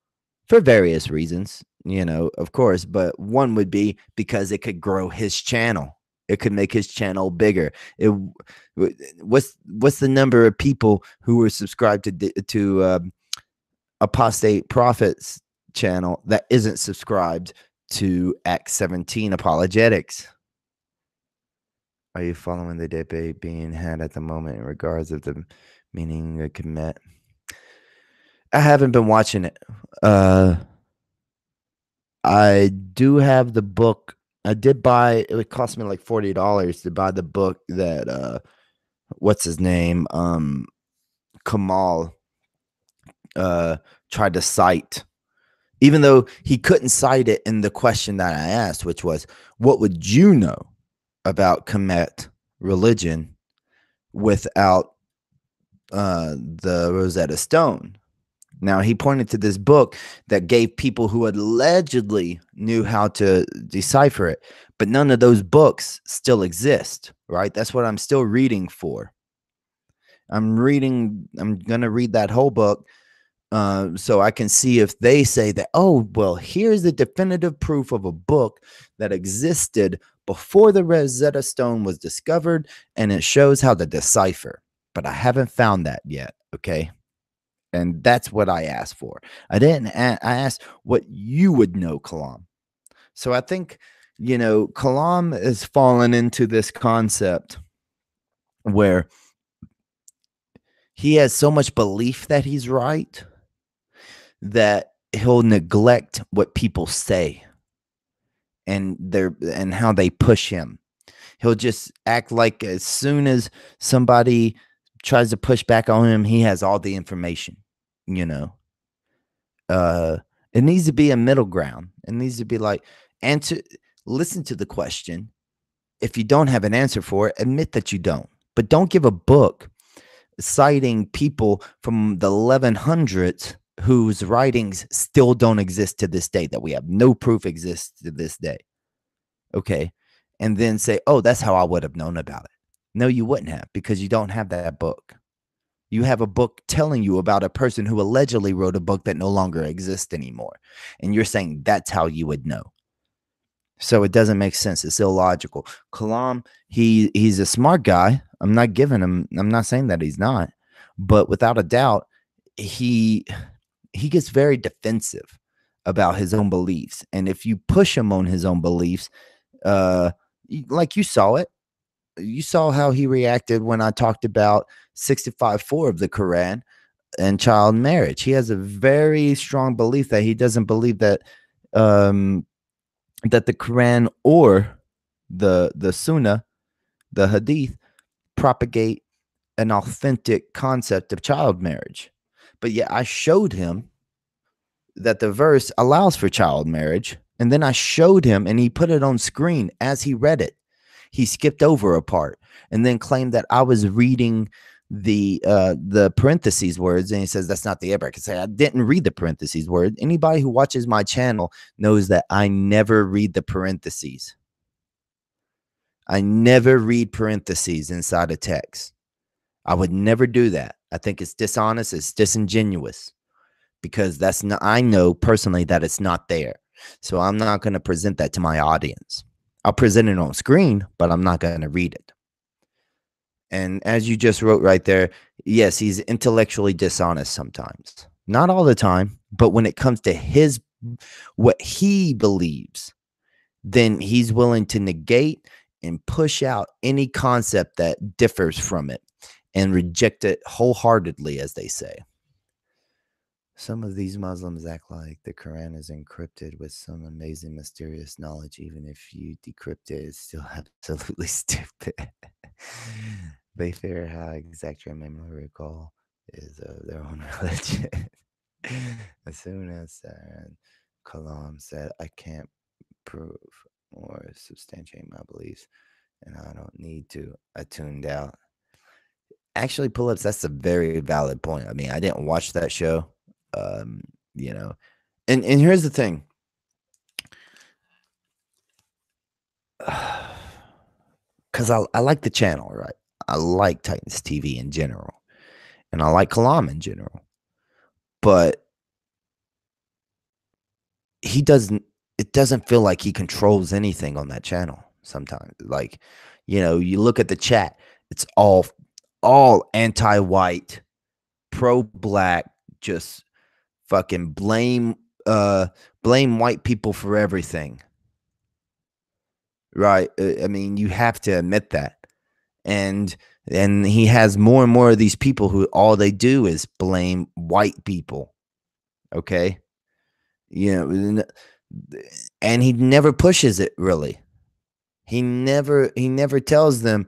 for various reasons. you know, of course, but one would be because it could grow his channel. It could make his channel bigger. What's the number of people who were subscribed to Apostate Prophets channel that isn't subscribed to Act 17 Apologetics? Are you following the debate being had at the moment in regards of the meaning of commit? I haven't been watching it. I do have the book. I did buy it. Would cost me like $40 to buy the book that what's his name? Kamal tried to cite, even though he couldn't cite it in the question that I asked, which was, what would you know about Kemet religion without the Rosetta Stone? Now, he pointed to this book that gave people who allegedly knew how to decipher it, but none of those books still exist, right? That's what I'm still reading for. I'm going to read that whole book so I can see if they say that, oh, well, here's the definitive proof of a book that existed before the Rosetta Stone was discovered, and it shows how to decipher. But I haven't found that yet, okay? And that's what I asked for. I asked what you would know, Kalam. So I think, you know, Kalam has fallen into this concept where he has so much belief that he's right that he'll neglect what people say and how they push him. He'll just act like as soon as somebody tries to push back on him, he has all the information, you know. It needs to be a middle ground. It needs to be like, listen to the question. If you don't have an answer for it, admit that you don't. But don't give a book citing people from the 1100s whose writings still don't exist to this day, that we have no proof exists to this day. Okay. And then say, oh, that's how I would have known about it. No, you wouldn't have, because you don't have that book. You have a book telling you about a person who allegedly wrote a book that no longer exists anymore. And you're saying that's how you would know. So it doesn't make sense. It's illogical. Kalam, he's a smart guy. I'm not saying that he's not, but without a doubt, he gets very defensive about his own beliefs. And if you push him on his own beliefs, like you saw how he reacted when I talked about 65:4 of the Quran and child marriage. He has a very strong belief that he doesn't believe that that the Quran or the Sunnah, the Hadith, propagate an authentic concept of child marriage. But yet I showed him that the verse allows for child marriage, and then I showed him, and he put it on screen as he read it. He skipped over a part and then claimed that I was reading the parentheses words, and he says that's not the Arabic. I say I didn't read the parentheses word. Anybody who watches my channel knows that I never read the parentheses. I never read parentheses inside a text. I would never do that. I think it's dishonest. It's disingenuous, because that's not, I know personally that it's not there. So I'm not going to present that to my audience. I'll present it on screen, but I'm not going to read it. And as you just wrote right there, yes, he's intellectually dishonest sometimes. Not all the time, but when it comes to what he believes, then he's willing to negate and push out any concept that differs from it and reject it wholeheartedly, as they say. Some of these Muslims act like the Quran is encrypted with some amazing mysterious knowledge. Even if you decrypt it, it's still absolutely stupid. They fear how exact your memory recall is of their own religion. As soon as Kalam said, I can't prove or substantiate my beliefs, and I don't need to, I tuned out. Actually, pull-ups, that's a very valid point. I mean, I didn't watch that show. You know, and here's the thing. Because I like the channel, right? I like Titans TV in general, and I like Kalam in general, but he doesn't. It doesn't feel like he controls anything on that channel. Sometimes, like, you look at the chat. It's all anti-white, pro-black, just fucking blame white people for everything. Right? I mean, you have to admit that. And he has more and more of these people who all they do is blame white people. Okay? And he never pushes it really. He never tells them,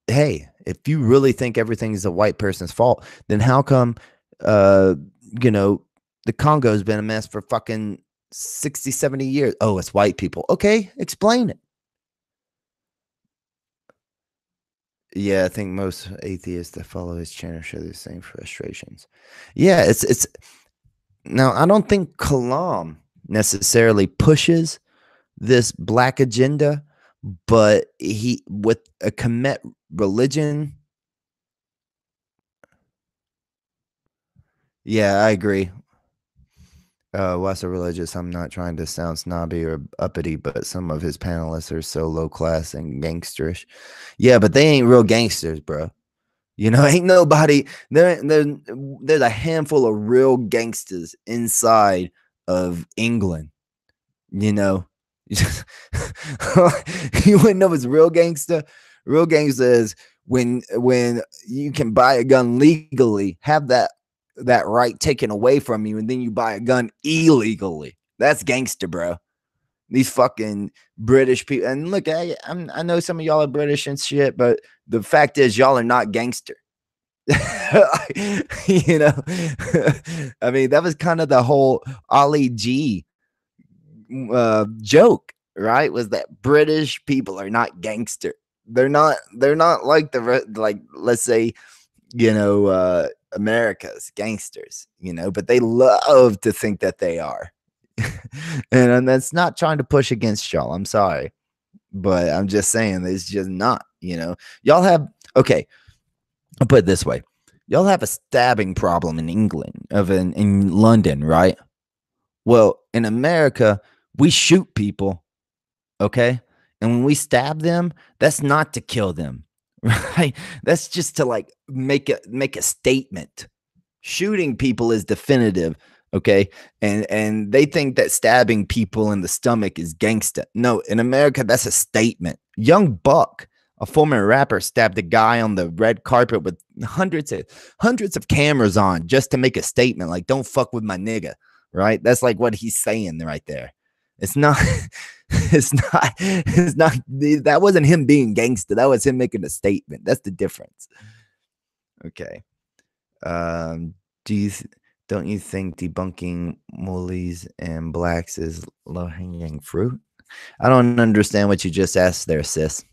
"Hey, if you really think everything is a white person's fault, then how come uh you know the Congo's been a mess for fucking 60, 70 years? Oh, it's white people. Okay, explain it." Yeah, I think most atheists that follow his channel share the same frustrations. Yeah, it's now I don't think Kalam necessarily pushes this black agenda, but he with a Kemet religion. Yeah, I agree. Why so religious? I'm not trying to sound snobby or uppity, but some of his panelists are so low class and gangsterish. Yeah, but they ain't real gangsters, bro. Ain't nobody there's a handful of real gangsters inside of England, you know. You wouldn't know it's real gangster. Real gangster is when you can buy a gun legally, have that right taken away from you, and then you buy a gun illegally. That's gangster, bro. These fucking British people. And look, I know some of y'all are British and shit, but the fact is, y'all are not gangster. you know, I mean, that was kind of the whole Ali G joke, right? Was that British people are not gangster. They're not. They're not like like, let's say, America's gangsters. But they love to think that they are. And that's not trying to push against y'all. I'm sorry, but I'm just saying it's just not. Y'all have okay. I'll put it this way: y'all have a stabbing problem in England, in London, right? Well, in America, we shoot people, okay? And when we stab them, that's not to kill them, right? That's just to like make a statement. Shooting people is definitive, okay? And they think that stabbing people in the stomach is gangsta. No, in America, that's a statement. Young Buck, a former rapper, stabbed a guy on the red carpet with hundreds of cameras on just to make a statement like, "Don't fuck with my nigga." Right? That's like what he's saying right there. It's not it's not that wasn't him being gangster. That was him making a statement. That's the difference. Okay. Um, do you don't you think debunking moolies and blacks is low hanging fruit? I don't understand what you just asked there, sis.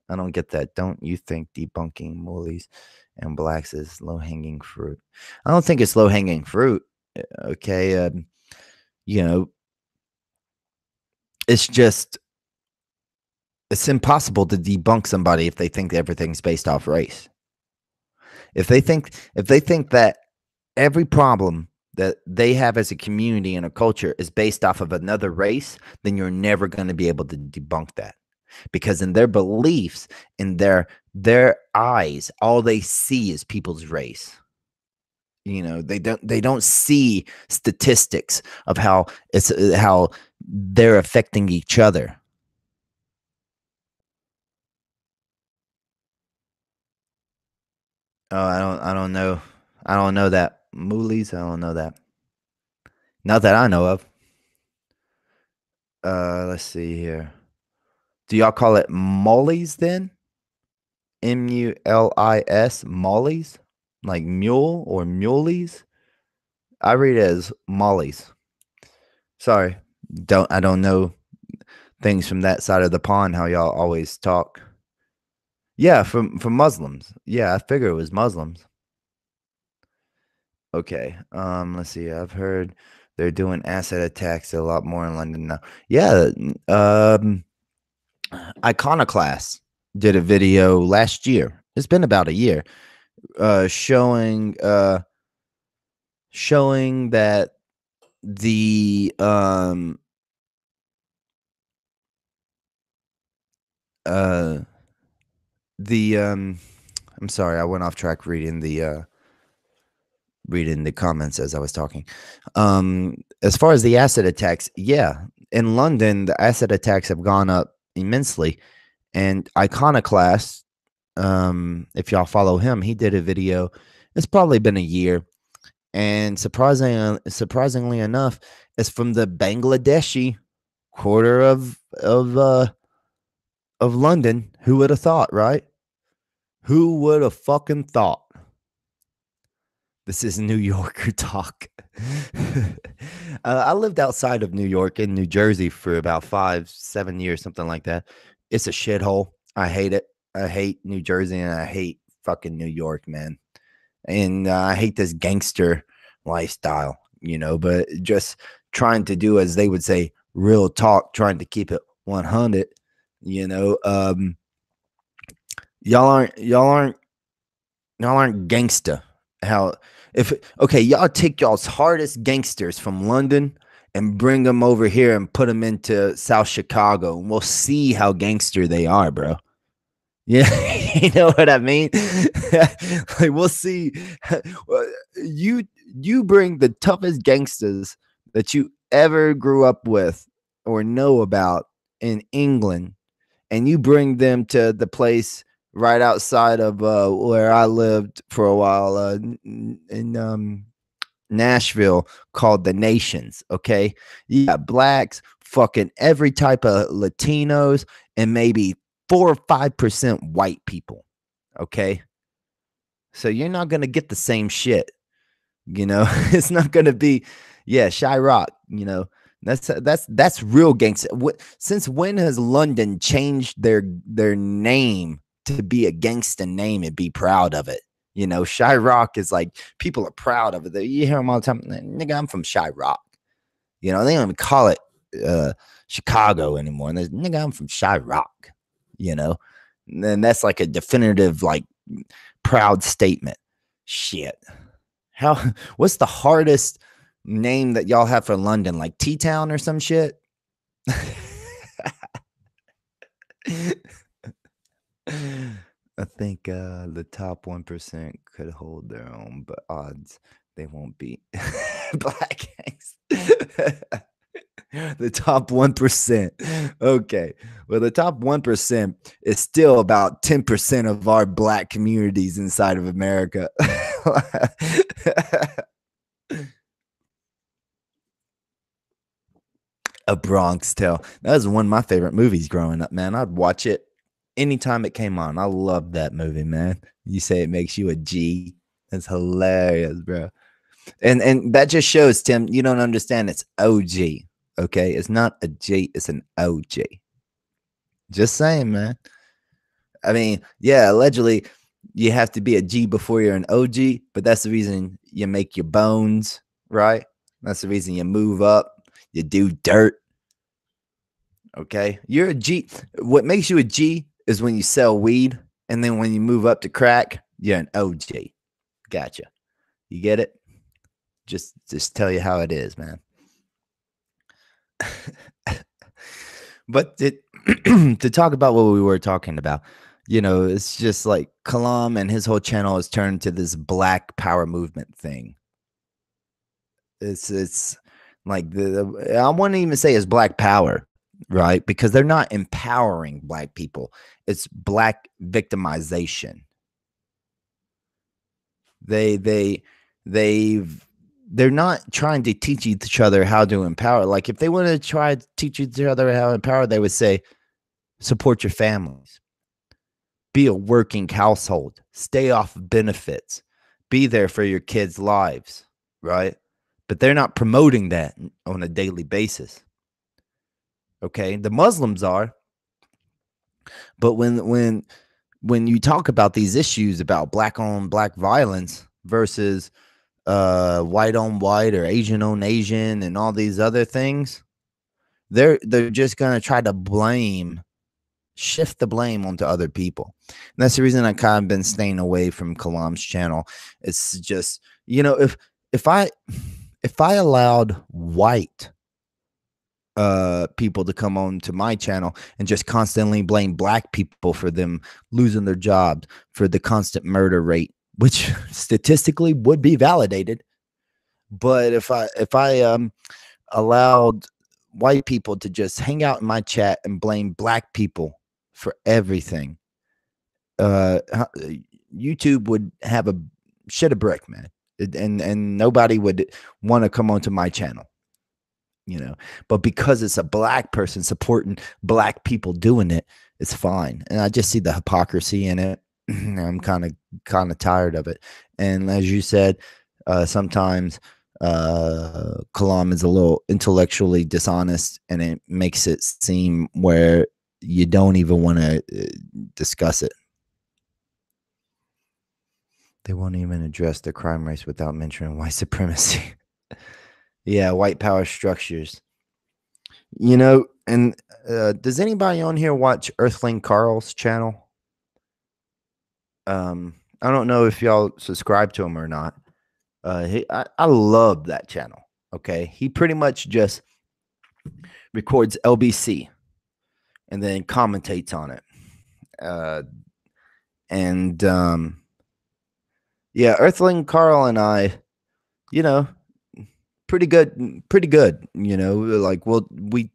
I don't get that. Don't you think debunking moolies and blacks is low hanging fruit? I don't think it's low hanging fruit. Okay. You know, it's impossible to debunk somebody if they think everything's based off race. If they think that every problem that they have as a community and a culture is based off of another race, then you're never going to be able to debunk that. Because in their beliefs, in their eyes, all they see is people's race. They don't see statistics of how they're affecting each other. Oh, I don't know. I don't know that. Moolies, I don't know that. Not that I know of. Let's see here. Do y'all call it mollies then? Mulis, mollies? Like mule or muleys? I read it as mollies. Sorry. I don't know things from that side of the pond, how y'all always talk. Yeah, from Muslims. Yeah, I figure it was Muslims. Okay. Let's see. I've heard they're doing asset attacks a lot more in London now. Yeah. Iconoclast did a video last year. It's been about a year, showing that the uh the I'm sorry, I went off track reading the comments as I was talking. As far as the acid attacks, yeah, in London, the acid attacks have gone up immensely. And Iconoclast, if y'all follow him, he did a video. It's probably been a year, and surprisingly enough, it's from the Bangladeshi quarter of London. Who would have thought, right? Who would have fucking thought? This is New Yorker talk. I lived outside of New York in New Jersey for about 5, 7 years, something like that. It's a shithole. I hate it. I hate New Jersey and I hate fucking New York, man. And I hate this gangster lifestyle, but just trying to do, as they would say, real talk, trying to keep it 100, you know. Y'all aren't gangsta. How if okay, y'all take y'all's hardest gangsters from London and bring them over here and put them into South Chicago, and we'll see how gangster they are, bro. Yeah, you know what I mean? Like we'll see. You bring the toughest gangsters that you ever grew up with or know about in England, and you bring them to the place right outside of where I lived for a while in Nashville called the Nations. Okay, you got blacks, fucking every type of Latinos, and maybe 4 or 5% white people. Okay, so you're not gonna get the same shit. It's not gonna be, yeah, Chirac. That's real gangster. Since when has London changed their name to be a gangster name and be proud of it? Chirac is like people are proud of it. You hear them all the time. Nigga, I'm from Chirac. They don't even call it Chicago anymore. And nigga, I'm from Chirac. And that's like a definitive, like, proud statement. Shit. What's the hardest name that y'all have for London? Like T-Town or some shit? I think the top 1% could hold their own, but odds they won't beat Black Gangs. The top 1%. Okay. Well, the top 1% is still about 10% of our black communities inside of America. A Bronx Tale. That was one of my favorite movies growing up, man. I'd watch it anytime it came on. I loved that movie, man. You say it makes you a G. That's hilarious, bro. And that just shows, Tim, you don't understand. It's OG. Okay, it's not a G, it's an OG. Just saying, man. I mean, yeah, allegedly you have to be a G before you're an OG, but that's the reason you make your bones, right? That's the reason you move up, you do dirt. Okay, you're a G. What makes you a G is when you sell weed, and then when you move up to crack, you're an OG. Gotcha. You get it? Just tell you how it is, man. But to talk about what we were talking about, it's just like Kalam and his whole channel has turned to this black power movement thing. It's like I wouldn't even say it's black power, right? Because they're not empowering black people. It's black victimization. They're not trying to teach each other how to empower. Like if they want to try to teach each other how to empower, they would say, support your families, be a working household, stay off of benefits, be there for your kids' lives, right? But they're not promoting that on a daily basis. Okay, the Muslims are, but when you talk about these issues about black on black violence versus white on white or Asian on Asian and all these other things, they're just gonna try to shift the blame onto other people. And that's the reason I kind of been staying away from Kalam's channel. It's just, if if I allowed white people to come on to my channel and just constantly blame black people for them losing their jobs, for the constant murder rate, which statistically would be validated. But if I allowed white people to just hang out in my chat and blame black people for everything, YouTube would have a shit a brick, man. And nobody would want to come onto my channel, you know. But because it's a black person supporting black people doing it, it's fine. And I just see the hypocrisy in it. I'm kind of tired of it. And as you said, sometimes Kalam is a little intellectually dishonest, and it makes it seem where you don't even want to discuss it. They won't even address the crime rates without mentioning white supremacy. Yeah, white power structures. You know, and does anybody on here watch Earthling Carl's channel? I don't know if y'all subscribe to him or not. I love that channel. Okay, he pretty much just records LBC and then commentates on it. Yeah, Earthling Carl and I, you know, pretty good, you know, like we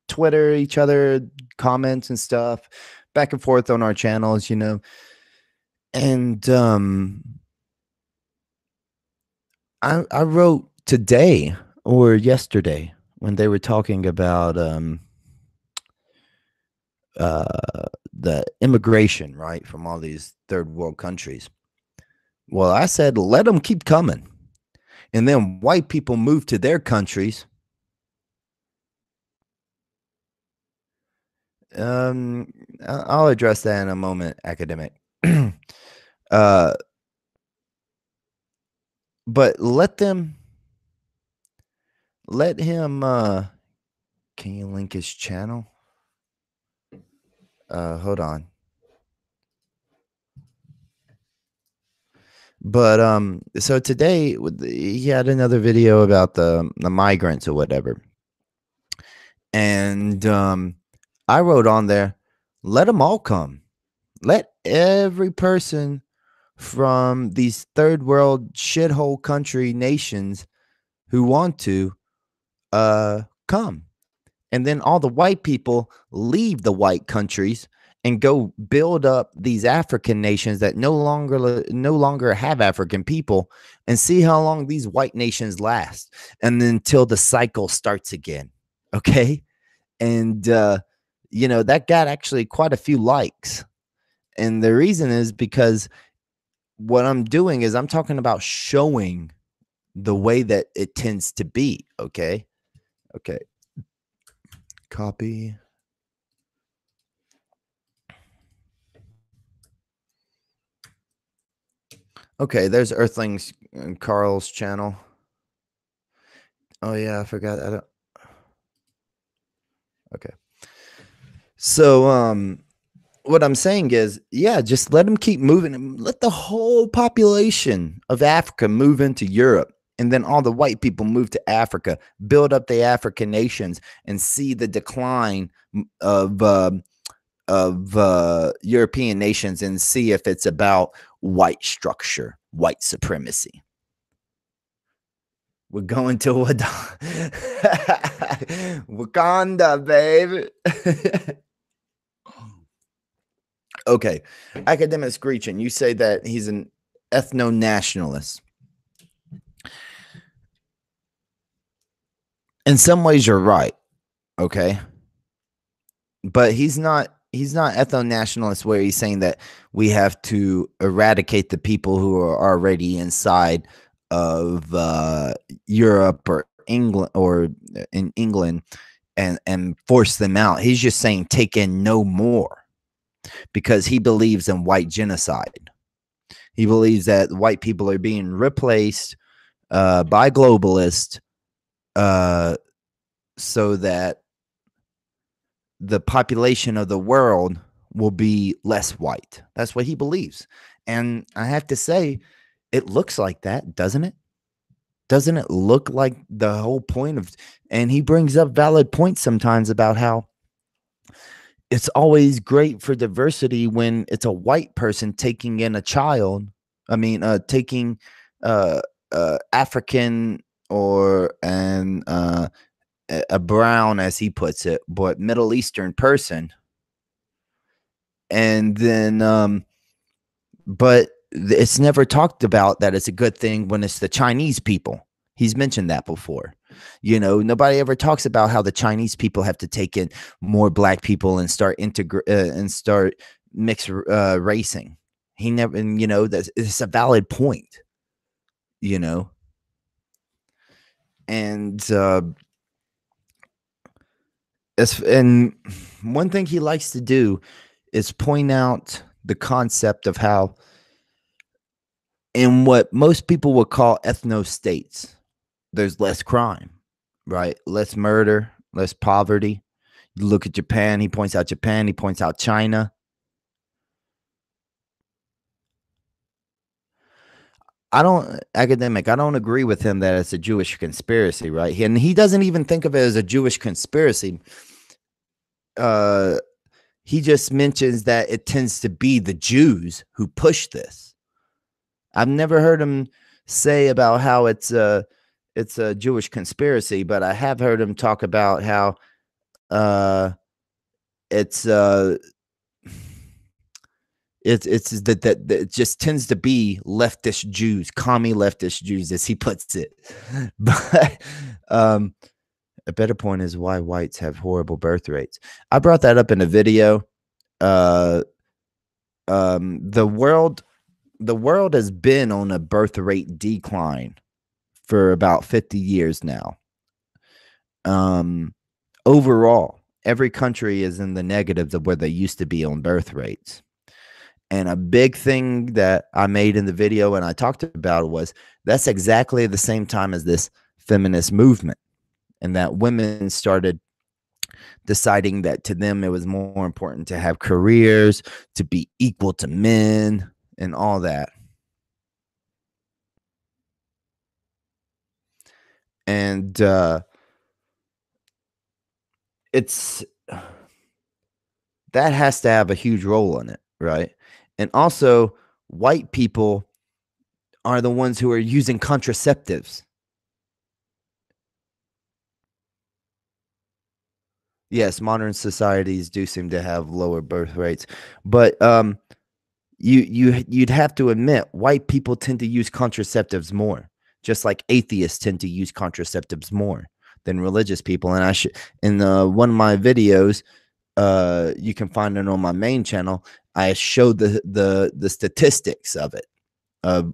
Twitter each other comments and stuff back and forth on our channels, you know. And I wrote today or yesterday when they were talking about the immigration, right, from all these third world countries. Well, I said, let them keep coming. And then white people move to their countries. I'll address that in a moment, academic. But let him, can you link his channel? Hold on. But so today he had another video about the migrants or whatever. And I wrote on there, let them all come. Let every person from these third world shithole country nations who want to come. And then all the white people leave the white countries and go build up these African nations that no longer have African people, and see how long these white nations last, and then until the cycle starts again. Okay. And you know, that got actually quite a few likes. And the reason is because what I'm doing is I'm talking about showing the way that it tends to be. Okay. Okay. Copy. Okay, there's Earthlings and Carl's channel. Oh yeah, I forgot. I don't. Okay. So what I'm saying is, yeah, just let them keep moving. Let the whole population of Africa move into Europe, and then all the white people move to Africa, build up the African nations, and see the decline of European nations, and see if it's about white structure, white supremacy. We're going to Wakanda, baby. Okay, academic Screechin, you say that he's an ethno-nationalist. In some ways, you're right. Okay, but he's not ethno-nationalist where he's saying that we have to eradicate the people who are already inside of Europe or England, or in England, and force them out. He's just saying take in no more, because he believes in white genocide. He believes that white people are being replaced by globalists, so that the population of the world will be less white. That's what he believes. And I have to say, it looks like that, doesn't it? Doesn't it look like the whole point of, and he brings up valid points sometimes about how it's always great for diversity when it's a white person taking in a child. I mean, taking uh, African or a brown, as he puts it, but Middle Eastern person, and then but it's never talked about that it's a good thing when it's the Chinese people. He's mentioned that before. Nobody ever talks about how the Chinese people have to take in more black people and start and start mixed racing. He never, and that it's a valid point. You know, and and one thing he likes to do is point out the concept of how in what most people would call ethno states, there's less crime, right? Less murder, less poverty. You look at Japan, he points out Japan, he points out China. I don't agree with him that it's a Jewish conspiracy, right? And he doesn't even think of it as a Jewish conspiracy. Uh, he just mentions that it tends to be the Jews who push this. I've never heard him say about how it's a Jewish conspiracy, but I have heard him talk about how uh it's it's that it just tends to be leftist Jews, commie leftist Jews, as he puts it. But a better point is why whites have horrible birth rates. I brought that up in a video. Uh, the world has been on a birth rate decline for about 50 years now. Overall, every country is in the negatives of where they used to be on birth rates. And a big thing that I made in the video and I talked about was that's exactly the same time as this feminist movement, and that women started deciding that to them it was more important to have careers, to be equal to men, and all that. And it's that has to have a huge role in it, right? And also, white people are the ones who are using contraceptives. Yes, modern societies do seem to have lower birth rates, but you'd have to admit white people tend to use contraceptives more, just like atheists tend to use contraceptives more than religious people. And I should in one of my videos, you can find it on my main channel. I showed the statistics of it, of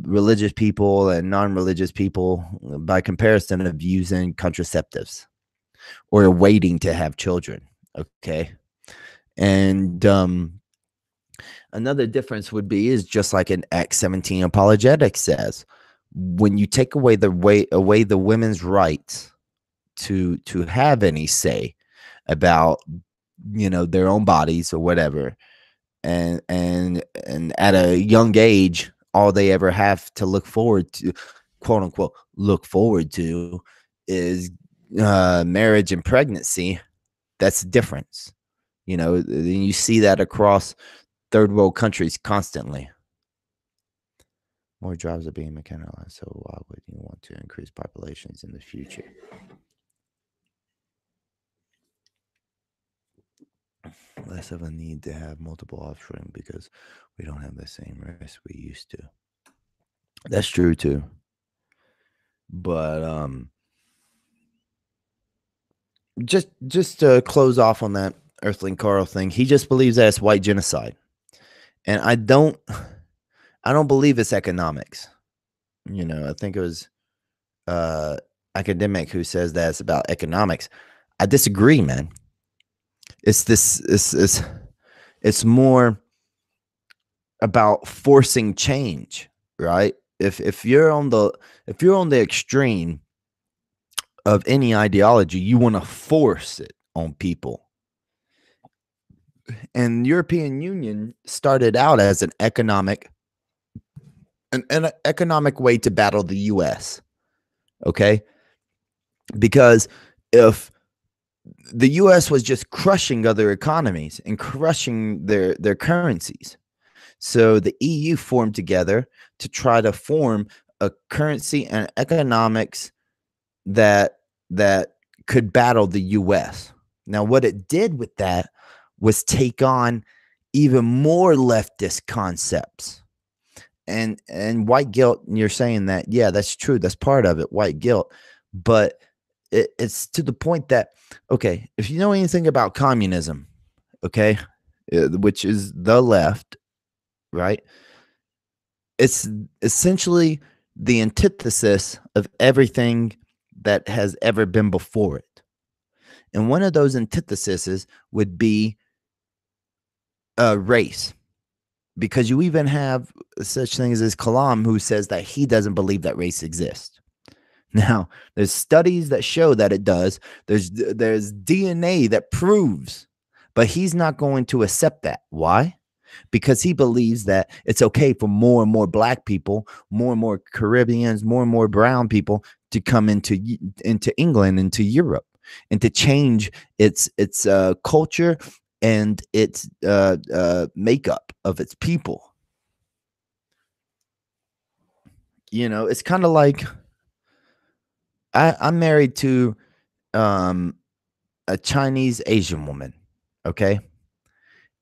religious people and non-religious people by comparison of using contraceptives or waiting to have children. Okay. And another difference would be is just like an X-17 apologetic says, when you take away the women's rights to have any say about their own bodies or whatever, and at a young age all they ever have to look forward to, quote unquote, look forward to, is marriage and pregnancy. That's the difference. You see that across third world countries constantly. More jobs are being mechanized, so why would you want to increase populations in the future? Less of a need to have multiple offspring because we don't have the same risk we used to. That's true too. But just to close off on that Earthling Carl thing, he just believes that it's white genocide. And I don't believe it's economics. I think it was academic who says that it's about economics. I disagree, man. It's more about forcing change, right? If you're on the extreme of any ideology, you want to force it on people. And European Union started out as an economic an economic way to battle the US. Okay. Because if the US was just crushing other economies and crushing their currencies, so the EU formed together to try to form a currency and economics that that could battle the US. Now, what it did with that was take on even more leftist concepts. And white guilt, you're saying that, yeah, that's true. That's part of it, white guilt. But it's to the point that, okay, if you know anything about communism, okay, which is the left, right? It's essentially the antithesis of everything that has ever been before it. And one of those antitheses would be a race, because you even have such things as Kalam, who says that he doesn't believe that race exists. Now, there's studies that show that it does. There's DNA that proves, but he's not going to accept that. Why? Because he believes that it's okay for more and more black people, more and more Caribbeans, more and more brown people to come into England, into Europe, and to change its culture and its makeup of its people. You know, it's kind of like I'm married to a Chinese Asian woman, okay?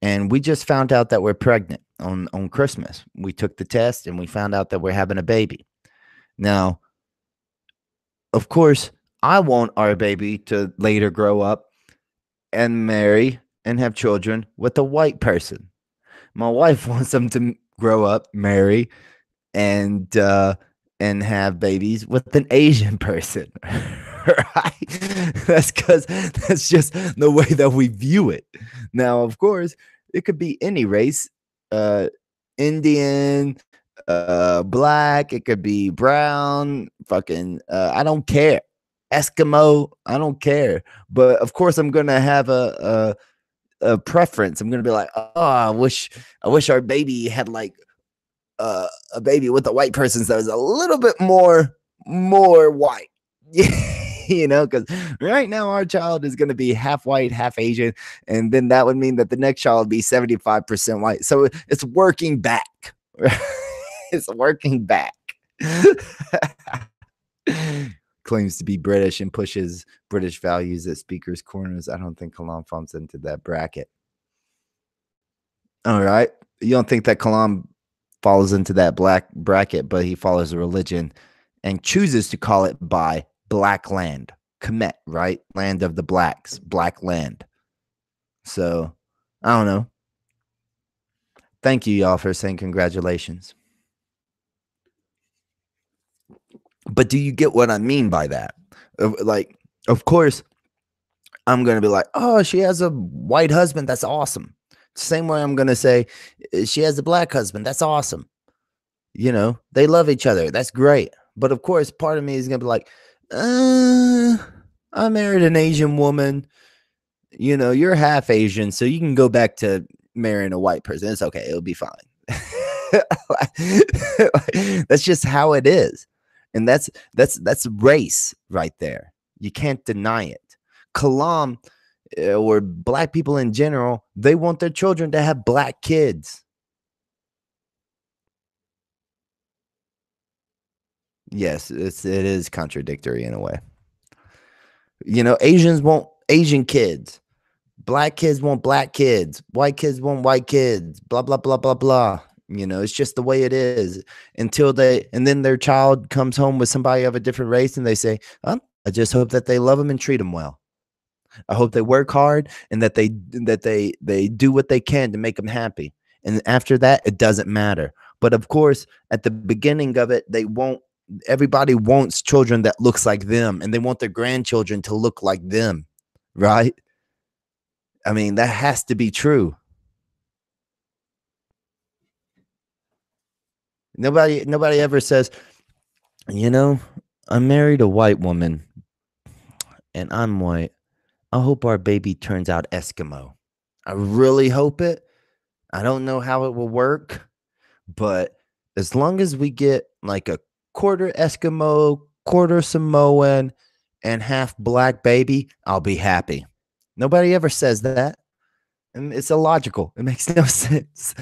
And we just found out that we're pregnant on Christmas. We took the test and we found out that we're having a baby. Now, of course, I want our baby to later grow up and marry and have children with a white person. My wife wants them to grow up, marry, and have babies with an Asian person. Right? That's because that's just the way that we view it. Now, of course, it could be any race, Indian, black, it could be brown, fucking I don't care. Eskimo, I don't care. But of course I'm gonna have a preference. I'm gonna be like, oh, I wish our baby had like a baby with a white person that was a little bit more white. You know, because right now our child is going to be half white, half Asian, and then that would mean that the next child would be 75% white. So it's working back. It's working back. Claims to be British and pushes British values at speakers' corners. I don't think Kalam falls into that bracket. All right. You don't think that Kalam falls into that black bracket, but he follows a religion and chooses to call it by black land. Kemet, right? Land of the blacks, black land. So, I don't know. Thank you, y'all, for saying congratulations. But do you get what I mean by that? Like, of course, I'm going to be like, oh, she has a white husband. That's awesome. Same way I'm going to say she has a black husband. That's awesome. You know, they love each other. That's great. But of course, part of me is going to be like, I married an Asian woman. You know, you're half Asian, so you can go back to marrying a white person. It's okay. It'll be fine. That's just how it is. And that's race right there. You can't deny it. Kalam, or black people in general, they want their children to have black kids. Yes, it is contradictory in a way. You know, Asians want Asian kids. Black kids want black kids. White kids want white kids. Blah, blah, blah, blah, blah. You know, it's just the way it is until and then their child comes home with somebody of a different race and they say, oh, I just hope that they love them and treat them well. I hope they work hard and that they do what they can to make them happy. And after that, it doesn't matter. But of course, at the beginning of it, everybody wants children that looks like them, and they want their grandchildren to look like them, right? I mean, that has to be true. Nobody ever says, you know, I married a white woman and I'm white. I hope our baby turns out Eskimo. I really hope it. I don't know how it will work, but As long as we get like a quarter Eskimo, quarter Samoan, and half black baby, I'll be happy. Nobody ever says that. And it's illogical. It makes no sense.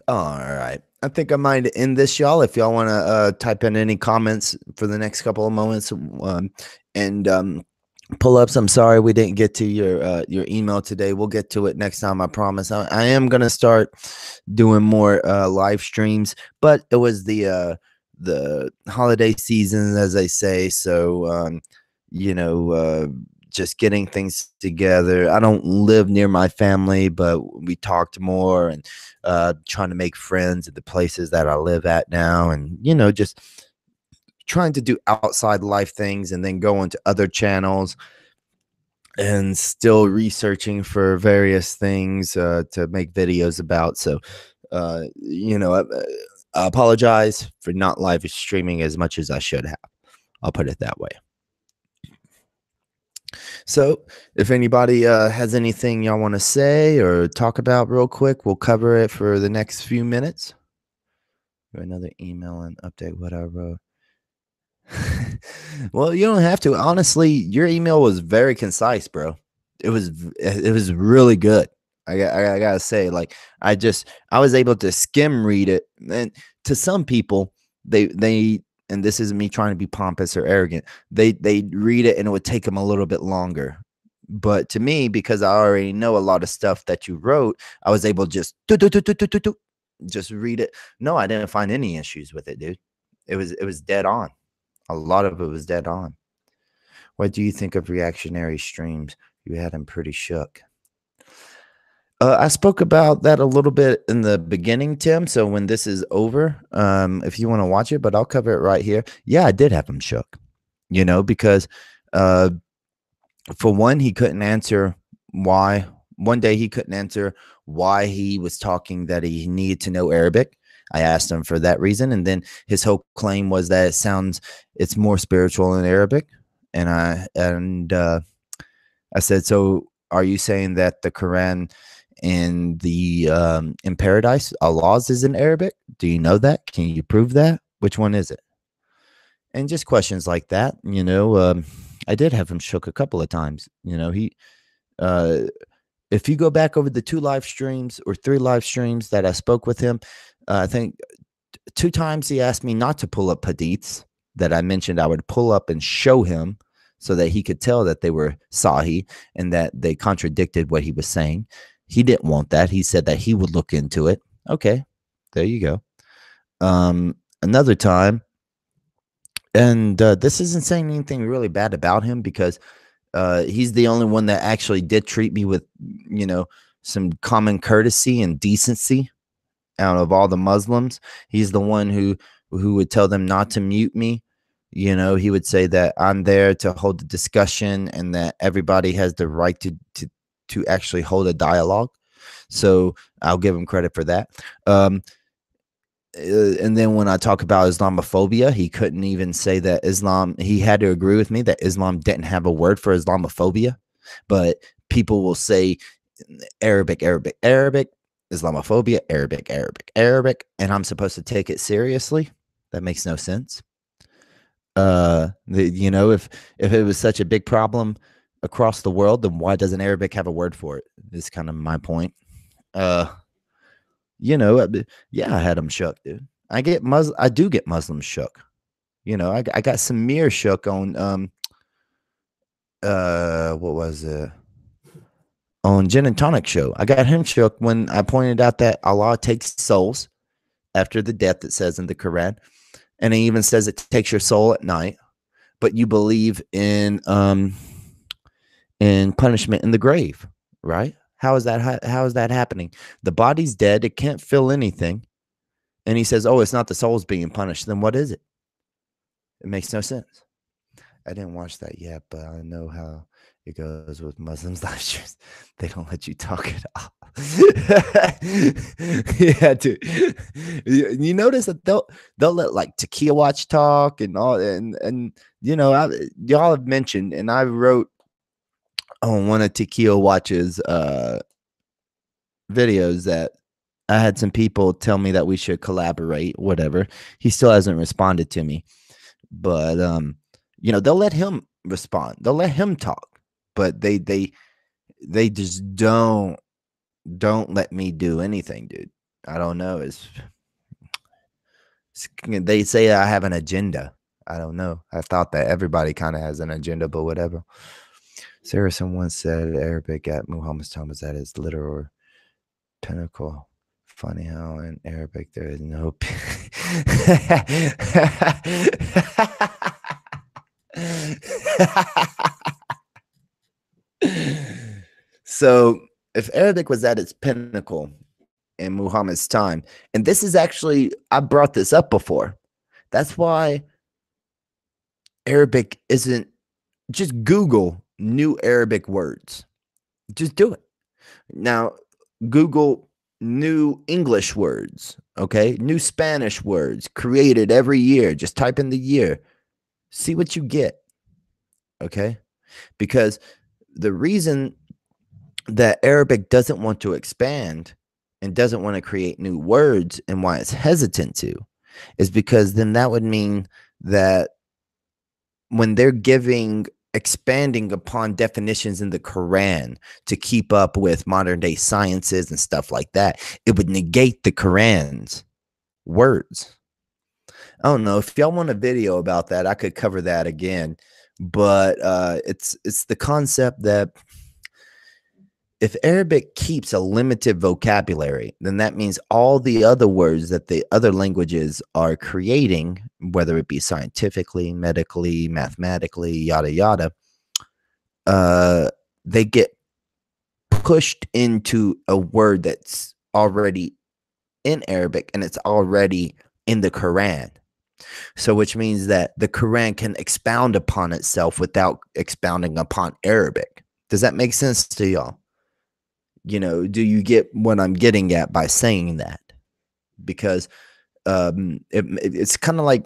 All right. I think I might end this, y'all. If y'all want to type in any comments for the next couple of moments, and pull ups. I'm sorry we didn't get to your email today. We'll get to it next time. I promise. I am gonna start doing more live streams, but it was the holiday season, as they say. So you know, just getting things together. I don't live near my family, but we talked more and trying to make friends at the places that I live at now, and you know, just trying to do outside life things and then go into other channels and still researching for various things to make videos about. So, you know, I apologize for not live streaming as much as I should have. I'll put it that way. So, if anybody has anything y'all want to say or talk about real quick, we'll cover it for the next few minutes. Another email and update what I wrote. Well, you don't have to. Honestly, your email was very concise, bro. It was really good. I gotta say, like, I was able to skim read it, and to some people, they and this isn't me trying to be pompous or arrogant. They read it and it would take them a little bit longer. But to me, because I already know a lot of stuff that you wrote, I was able to just read it. No, I didn't find any issues with it, dude. It was dead on. A lot of it was dead on. What do you think of reactionary streams? You had him pretty shook. I spoke about that a little bit in the beginning, Tim. So when this is over, if you want to watch it, but I'll cover it right here. Yeah, I did have him shook, you know, because for one, he couldn't answer why. One day he couldn't answer why he was talking that he needed to know Arabic. I asked him for that reason, and then his whole claim was that it's more spiritual in Arabic. And I said, so are you saying that the Quran in paradise, Allah's is in Arabic? Do you know that? Can you prove that? Which one is it? And just questions like that, you know. I did have him shook a couple of times. You know, if you go back over the 2 live streams or 3 live streams that I spoke with him, I think 2 times he asked me not to pull up hadiths that I mentioned I would pull up and show him so that he could tell that they were Sahih and that they contradicted what he was saying. He didn't want that. He said that he would look into it. Okay, there you go. Another time, and this isn't saying anything really bad about him because he's the only one that actually did treat me with, you know, some common courtesy and decency out of all the Muslims. He's the one who would tell them not to mute me. You know, he would say that I'm there to hold the discussion and that everybody has the right to actually hold a dialogue. So I'll give him credit for that. And then when I talk about Islamophobia, he couldn't even say that Islam, he had to agree with me that Islam didn't have a word for Islamophobia, but people will say Arabic, Arabic, Arabic, Islamophobia, Arabic, Arabic, Arabic, and I'm supposed to take it seriously. That makes no sense. You know, if it was such a big problem across the world, then why doesn't Arabic have a word for it? Is kind of my point. You know, yeah, I had him shook, dude. I do get Muslims shook. You know, I got Samir shook on what was it? On Gin and Tonic show. I got him shook when I pointed out that Allah takes souls after the death, it says in the Quran. And it even says it takes your soul at night, but you believe in punishment in the grave, right? How is that happening? The body's dead, it can't feel anything. And he says, "Oh, it's not the soul's being punished." Then what is it? It makes no sense. I didn't watch that yet, but I know how it goes with Muslims live streams. They don't let you talk at all. Yeah, dude. You notice that they'll let like Takia Watch talk and all, and Y'all have mentioned, and I wrote on one of Tikio Watch's videos that I had some people tell me that we should collaborate, whatever. He still hasn't responded to me, but they'll let him respond. They'll let him talk, but they just don't let me do anything, dude. I don't know. They say I have an agenda. I don't know. I thought that everybody kind of has an agenda, but whatever. Saracen once said Arabic at Muhammad's time was at its literal pinnacle. Funny how in Arabic there is no. So, if Arabic was at its pinnacle in Muhammad's time, and this is actually, I brought this up before. That's why Arabic isn't, just Google new Arabic words. Just do it. Now, Google new English words, okay? New Spanish words created every year. Just type in the year. See what you get, okay? Because the reason that Arabic doesn't want to expand and doesn't want to create new words, and why it's hesitant to, is because then that would mean that when they're expanding upon definitions in the Quran to keep up with modern day sciences and stuff like that, it would negate the Quran's words. I don't know if y'all want a video about that. I could cover that again, but it's the concept that if Arabic keeps a limited vocabulary, then that means all the other words that the other languages are creating, whether it be scientifically, medically, mathematically, yada, yada, they get pushed into a word that's already in Arabic and it's already in the Quran. So which means that the Quran can expound upon itself without expounding upon Arabic. Does that make sense to y'all? Do you get what I'm getting at by saying that? Because it's kind of like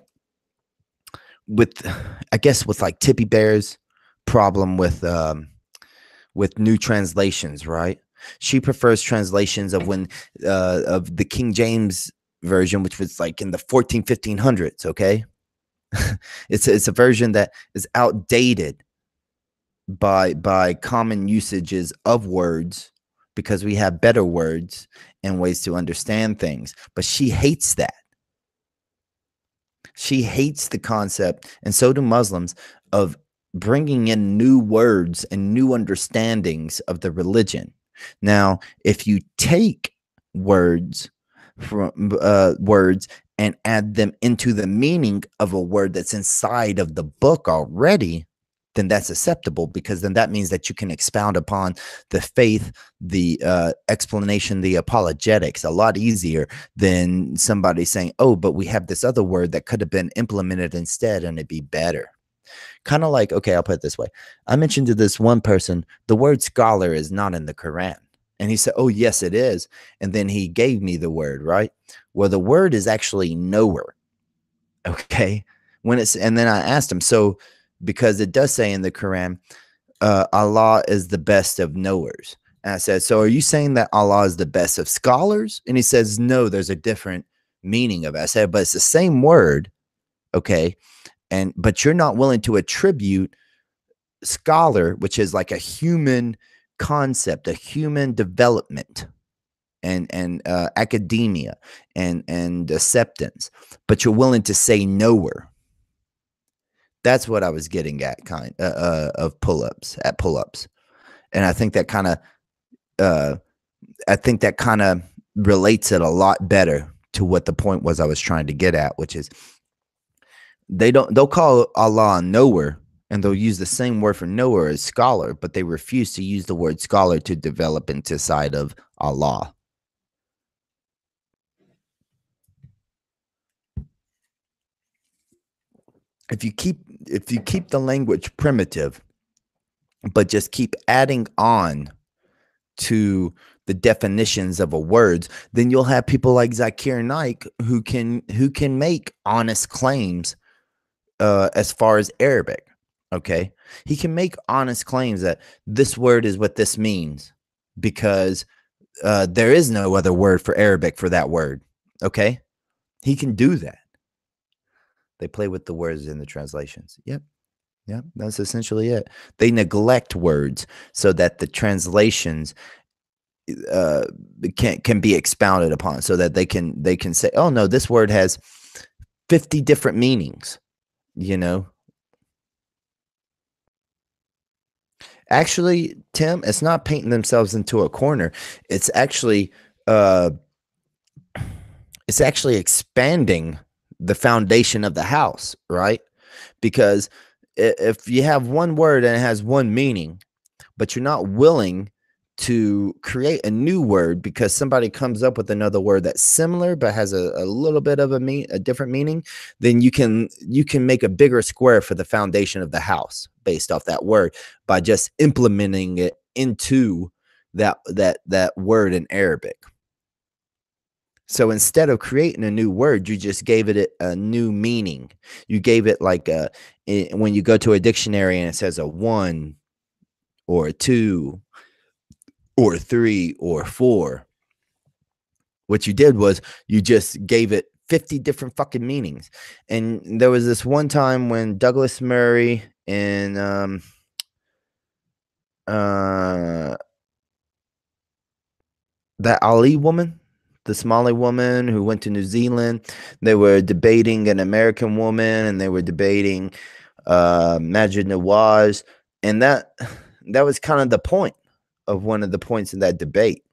I guess with like Tippy Bear's problem with new translations, right? She prefers translations of of the King James version, which was like in the 1500s. Okay, it's a version that is outdated by common usages of words, because we have better words and ways to understand things. But she hates that. She hates the concept, and so do Muslims, of bringing in new words and new understandings of the religion. Now, if you take words from words and add them into the meaning of a word that's inside of the book already, then that's acceptable, because then that means that you can expound upon the faith, the explanation, the apologetics a lot easier than somebody saying, oh, but we have this other word that could have been implemented instead and it'd be better. Kind of like, okay, I'll put it this way. I mentioned to this one person, the word scholar is not in the Quran. And he said, oh, yes, it is. And then he gave me the word, right? Well, the word is actually knower. Okay. And then I asked him, so, because it does say in the Quran, Allah is the best of knowers. And I said, so are you saying that Allah is the best of scholars? And he says, no, there's a different meaning of it. I said, but it's the same word. Okay. But you're not willing to attribute scholar, which is like a human concept, a human development and academia and acceptance, but you're willing to say knower. That's what I was getting at, of pull-ups, and I think that kind of relates it a lot better to what the point was I was trying to get at, which is they'll call Allah a knower, and they'll use the same word for knower as scholar, but they refuse to use the word scholar to develop into side of Allah. If you keep the language primitive, but just keep adding on to the definitions of a word, then you'll have people like Zakir Naik who can make honest claims as far as Arabic. Okay, he can make honest claims that this word is what this means because there is no other word for Arabic for that word. Okay, he can do that. They play with the words in the translations. Yep. Yep. That's essentially it. They neglect words so that the translations uh, can be expounded upon, so that they can say, "Oh no, this word has 50 different meanings." You know, actually, Tim, it's not painting themselves into a corner. It's actually uh, it's actually expanding the foundation of the house, right? Because if you have one word and it has one meaning, but you're not willing to create a new word because somebody comes up with another word that's similar but has a little bit of a different meaning, then you can make a bigger square for the foundation of the house based off that word by just implementing it into that word in Arabic. So instead of creating a new word, you just gave it a new meaning. You gave it like when you go to a dictionary and it says a one or a two or a three or four. What you did was you just gave it 50 different fucking meanings. And there was this one time when Douglas Murray and uh that Ali woman, the Somali woman who went to New Zealand, they were debating an American woman and they were debating Majid Nawaz. And that was kind of the point of one of the points in that debate.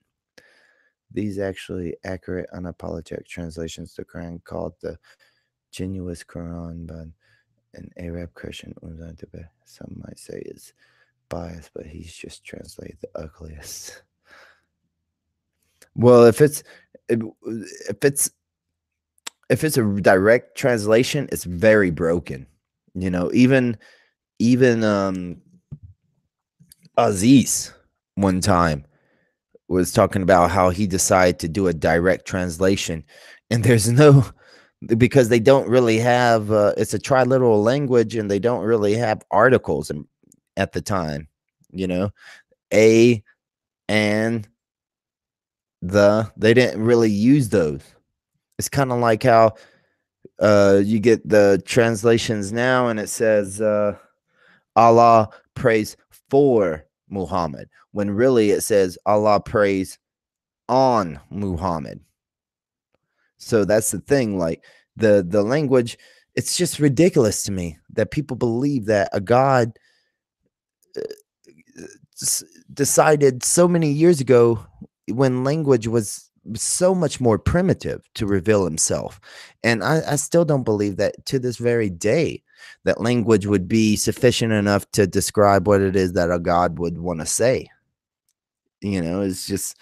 These actually accurate, unapologetic translations to Quran called the genuine Quran by an Arab Christian. Some might say is biased, but he's just translated the ugliest. Well, if it's a direct translation, it's very broken. You know, even Aziz one time was talking about how he decided to do a direct translation, and there's no, because they don't really have it's a triliteral language and they don't really have articles at the time, you know, a and they didn't really use those. It's kind of like how you get the translations now and it says Allah prays for Muhammad, when really it says Allah prays on Muhammad. So that's the thing, like the language, it's just ridiculous to me that people believe that a God decided so many years ago, when language was so much more primitive, to reveal himself. And I still don't believe that to this very day that language would be sufficient enough to describe what it is that a God would want to say. You know, it's just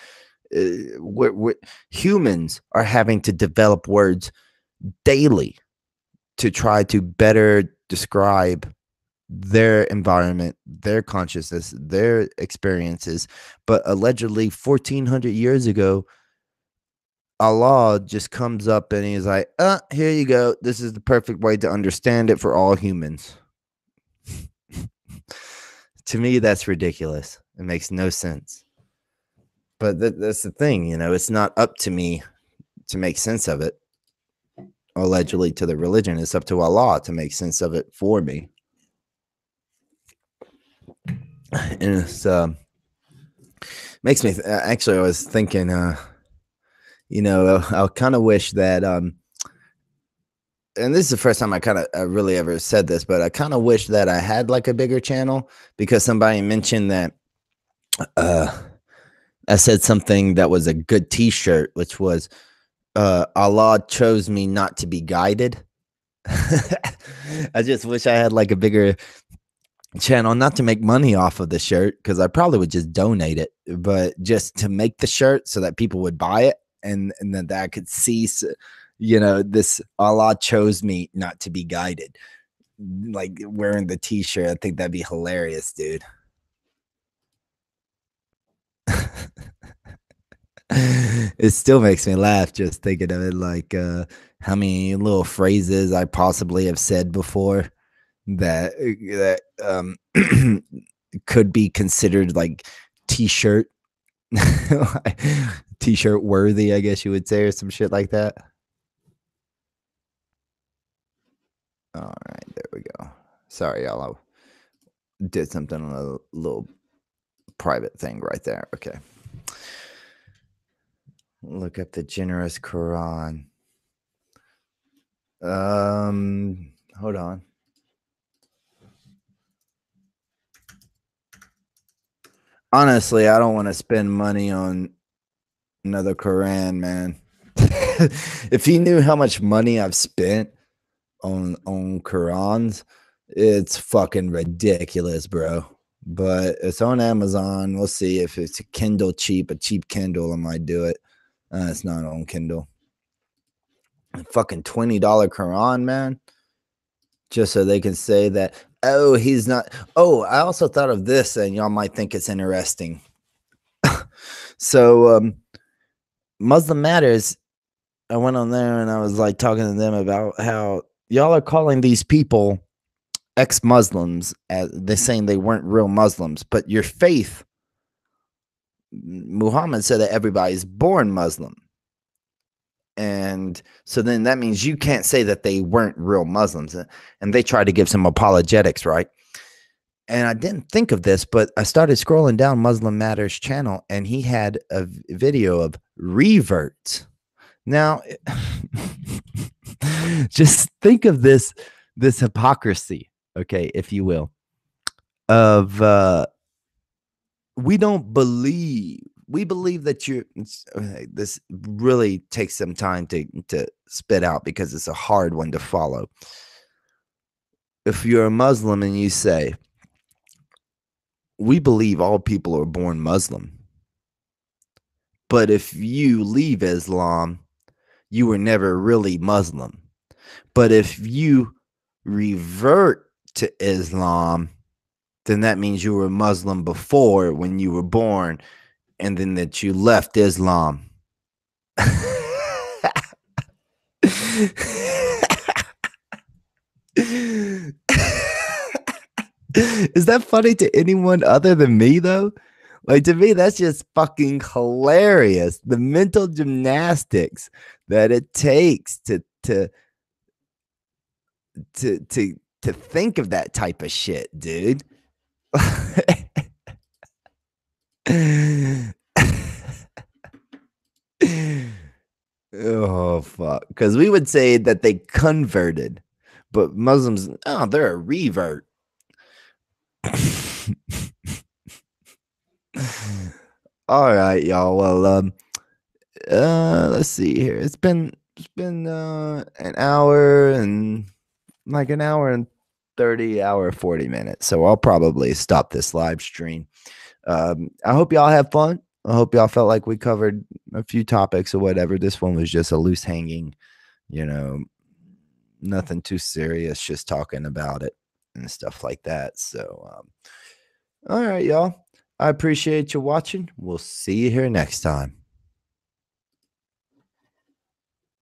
humans are having to develop words daily to try to better describe their environment, their consciousness, their experiences. But allegedly 1400 years ago, Allah just comes up and he's like, here you go. This is the perfect way to understand it for all humans. To me, that's ridiculous. It makes no sense. But that's the thing, you know, it's not up to me to make sense of it. Allegedly to the religion, it's up to Allah to make sense of it for me. And it's makes me actually, I was thinking you know, I kind of wish that and this is the first time I kind of really ever said this, but I kind of wish that I had like a bigger channel, because somebody mentioned that I said something that was a good t-shirt, which was Allah chose me not to be guided. I just wish I had like a bigger channel, not to make money off of the shirt, because I probably would just donate it, but just to make the shirt so that people would buy it, and then that I could see, you know, this Allah chose me not to be guided, like wearing the t-shirt. I think that'd be hilarious, dude. It still makes me laugh just thinking of it, like how many little phrases I possibly have said before. that could be considered like t-shirt t-shirt worthy, I guess you would say, or some shit like that. All right, there we go. Sorry, y'all. I did something on a little private thing right there. Okay. Look up the generous Quran. Hold on. Honestly, I don't want to spend money on another Quran, man. If he knew how much money I've spent on Qurans, it's fucking ridiculous, bro. But it's on Amazon. We'll see if it's a Kindle cheap, a cheap Kindle, I might do it. It's not on Kindle. A fucking $20 Quran, man. Just so they can say that, oh, he's not. Oh, I also thought of this, and y'all might think it's interesting. So, Muslim Matters, I went on there and I was like talking to them about how y'all are calling these people ex-Muslims, as they're saying they weren't real Muslims, but your faith, Muhammad said that everybody's born Muslim. And so then that means you can't say that they weren't real Muslims. And they tried to give some apologetics, right? And I didn't think of this, but I started scrolling down Muslim Matters channel, and he had a video of reverts. Now, just think of this hypocrisy, okay, if you will, of we believe that you're. This really takes some time to spit out because it's a hard one to follow. If you're a Muslim and you say, we believe all people are born Muslim, but if you leave Islam, you were never really Muslim. But if you revert to Islam, then that means you were Muslim before when you were born, and then that you left Islam. Is that funny to anyone other than me, though? Like, to me, that's just fucking hilarious. The mental gymnastics that it takes to think of that type of shit, dude. Oh fuck, because we would say that they converted, but Muslims, oh, they're a revert. All right, y'all. Well, let's see here. It's been an hour and 30, hour 40 minutes. So I'll probably stop this live stream. I hope y'all have fun. I hope y'all felt like we covered a few topics or whatever. This one was just a loose hanging, nothing too serious, just talking about it and stuff like that. So, all right, y'all. I appreciate you watching. We'll see you here next time.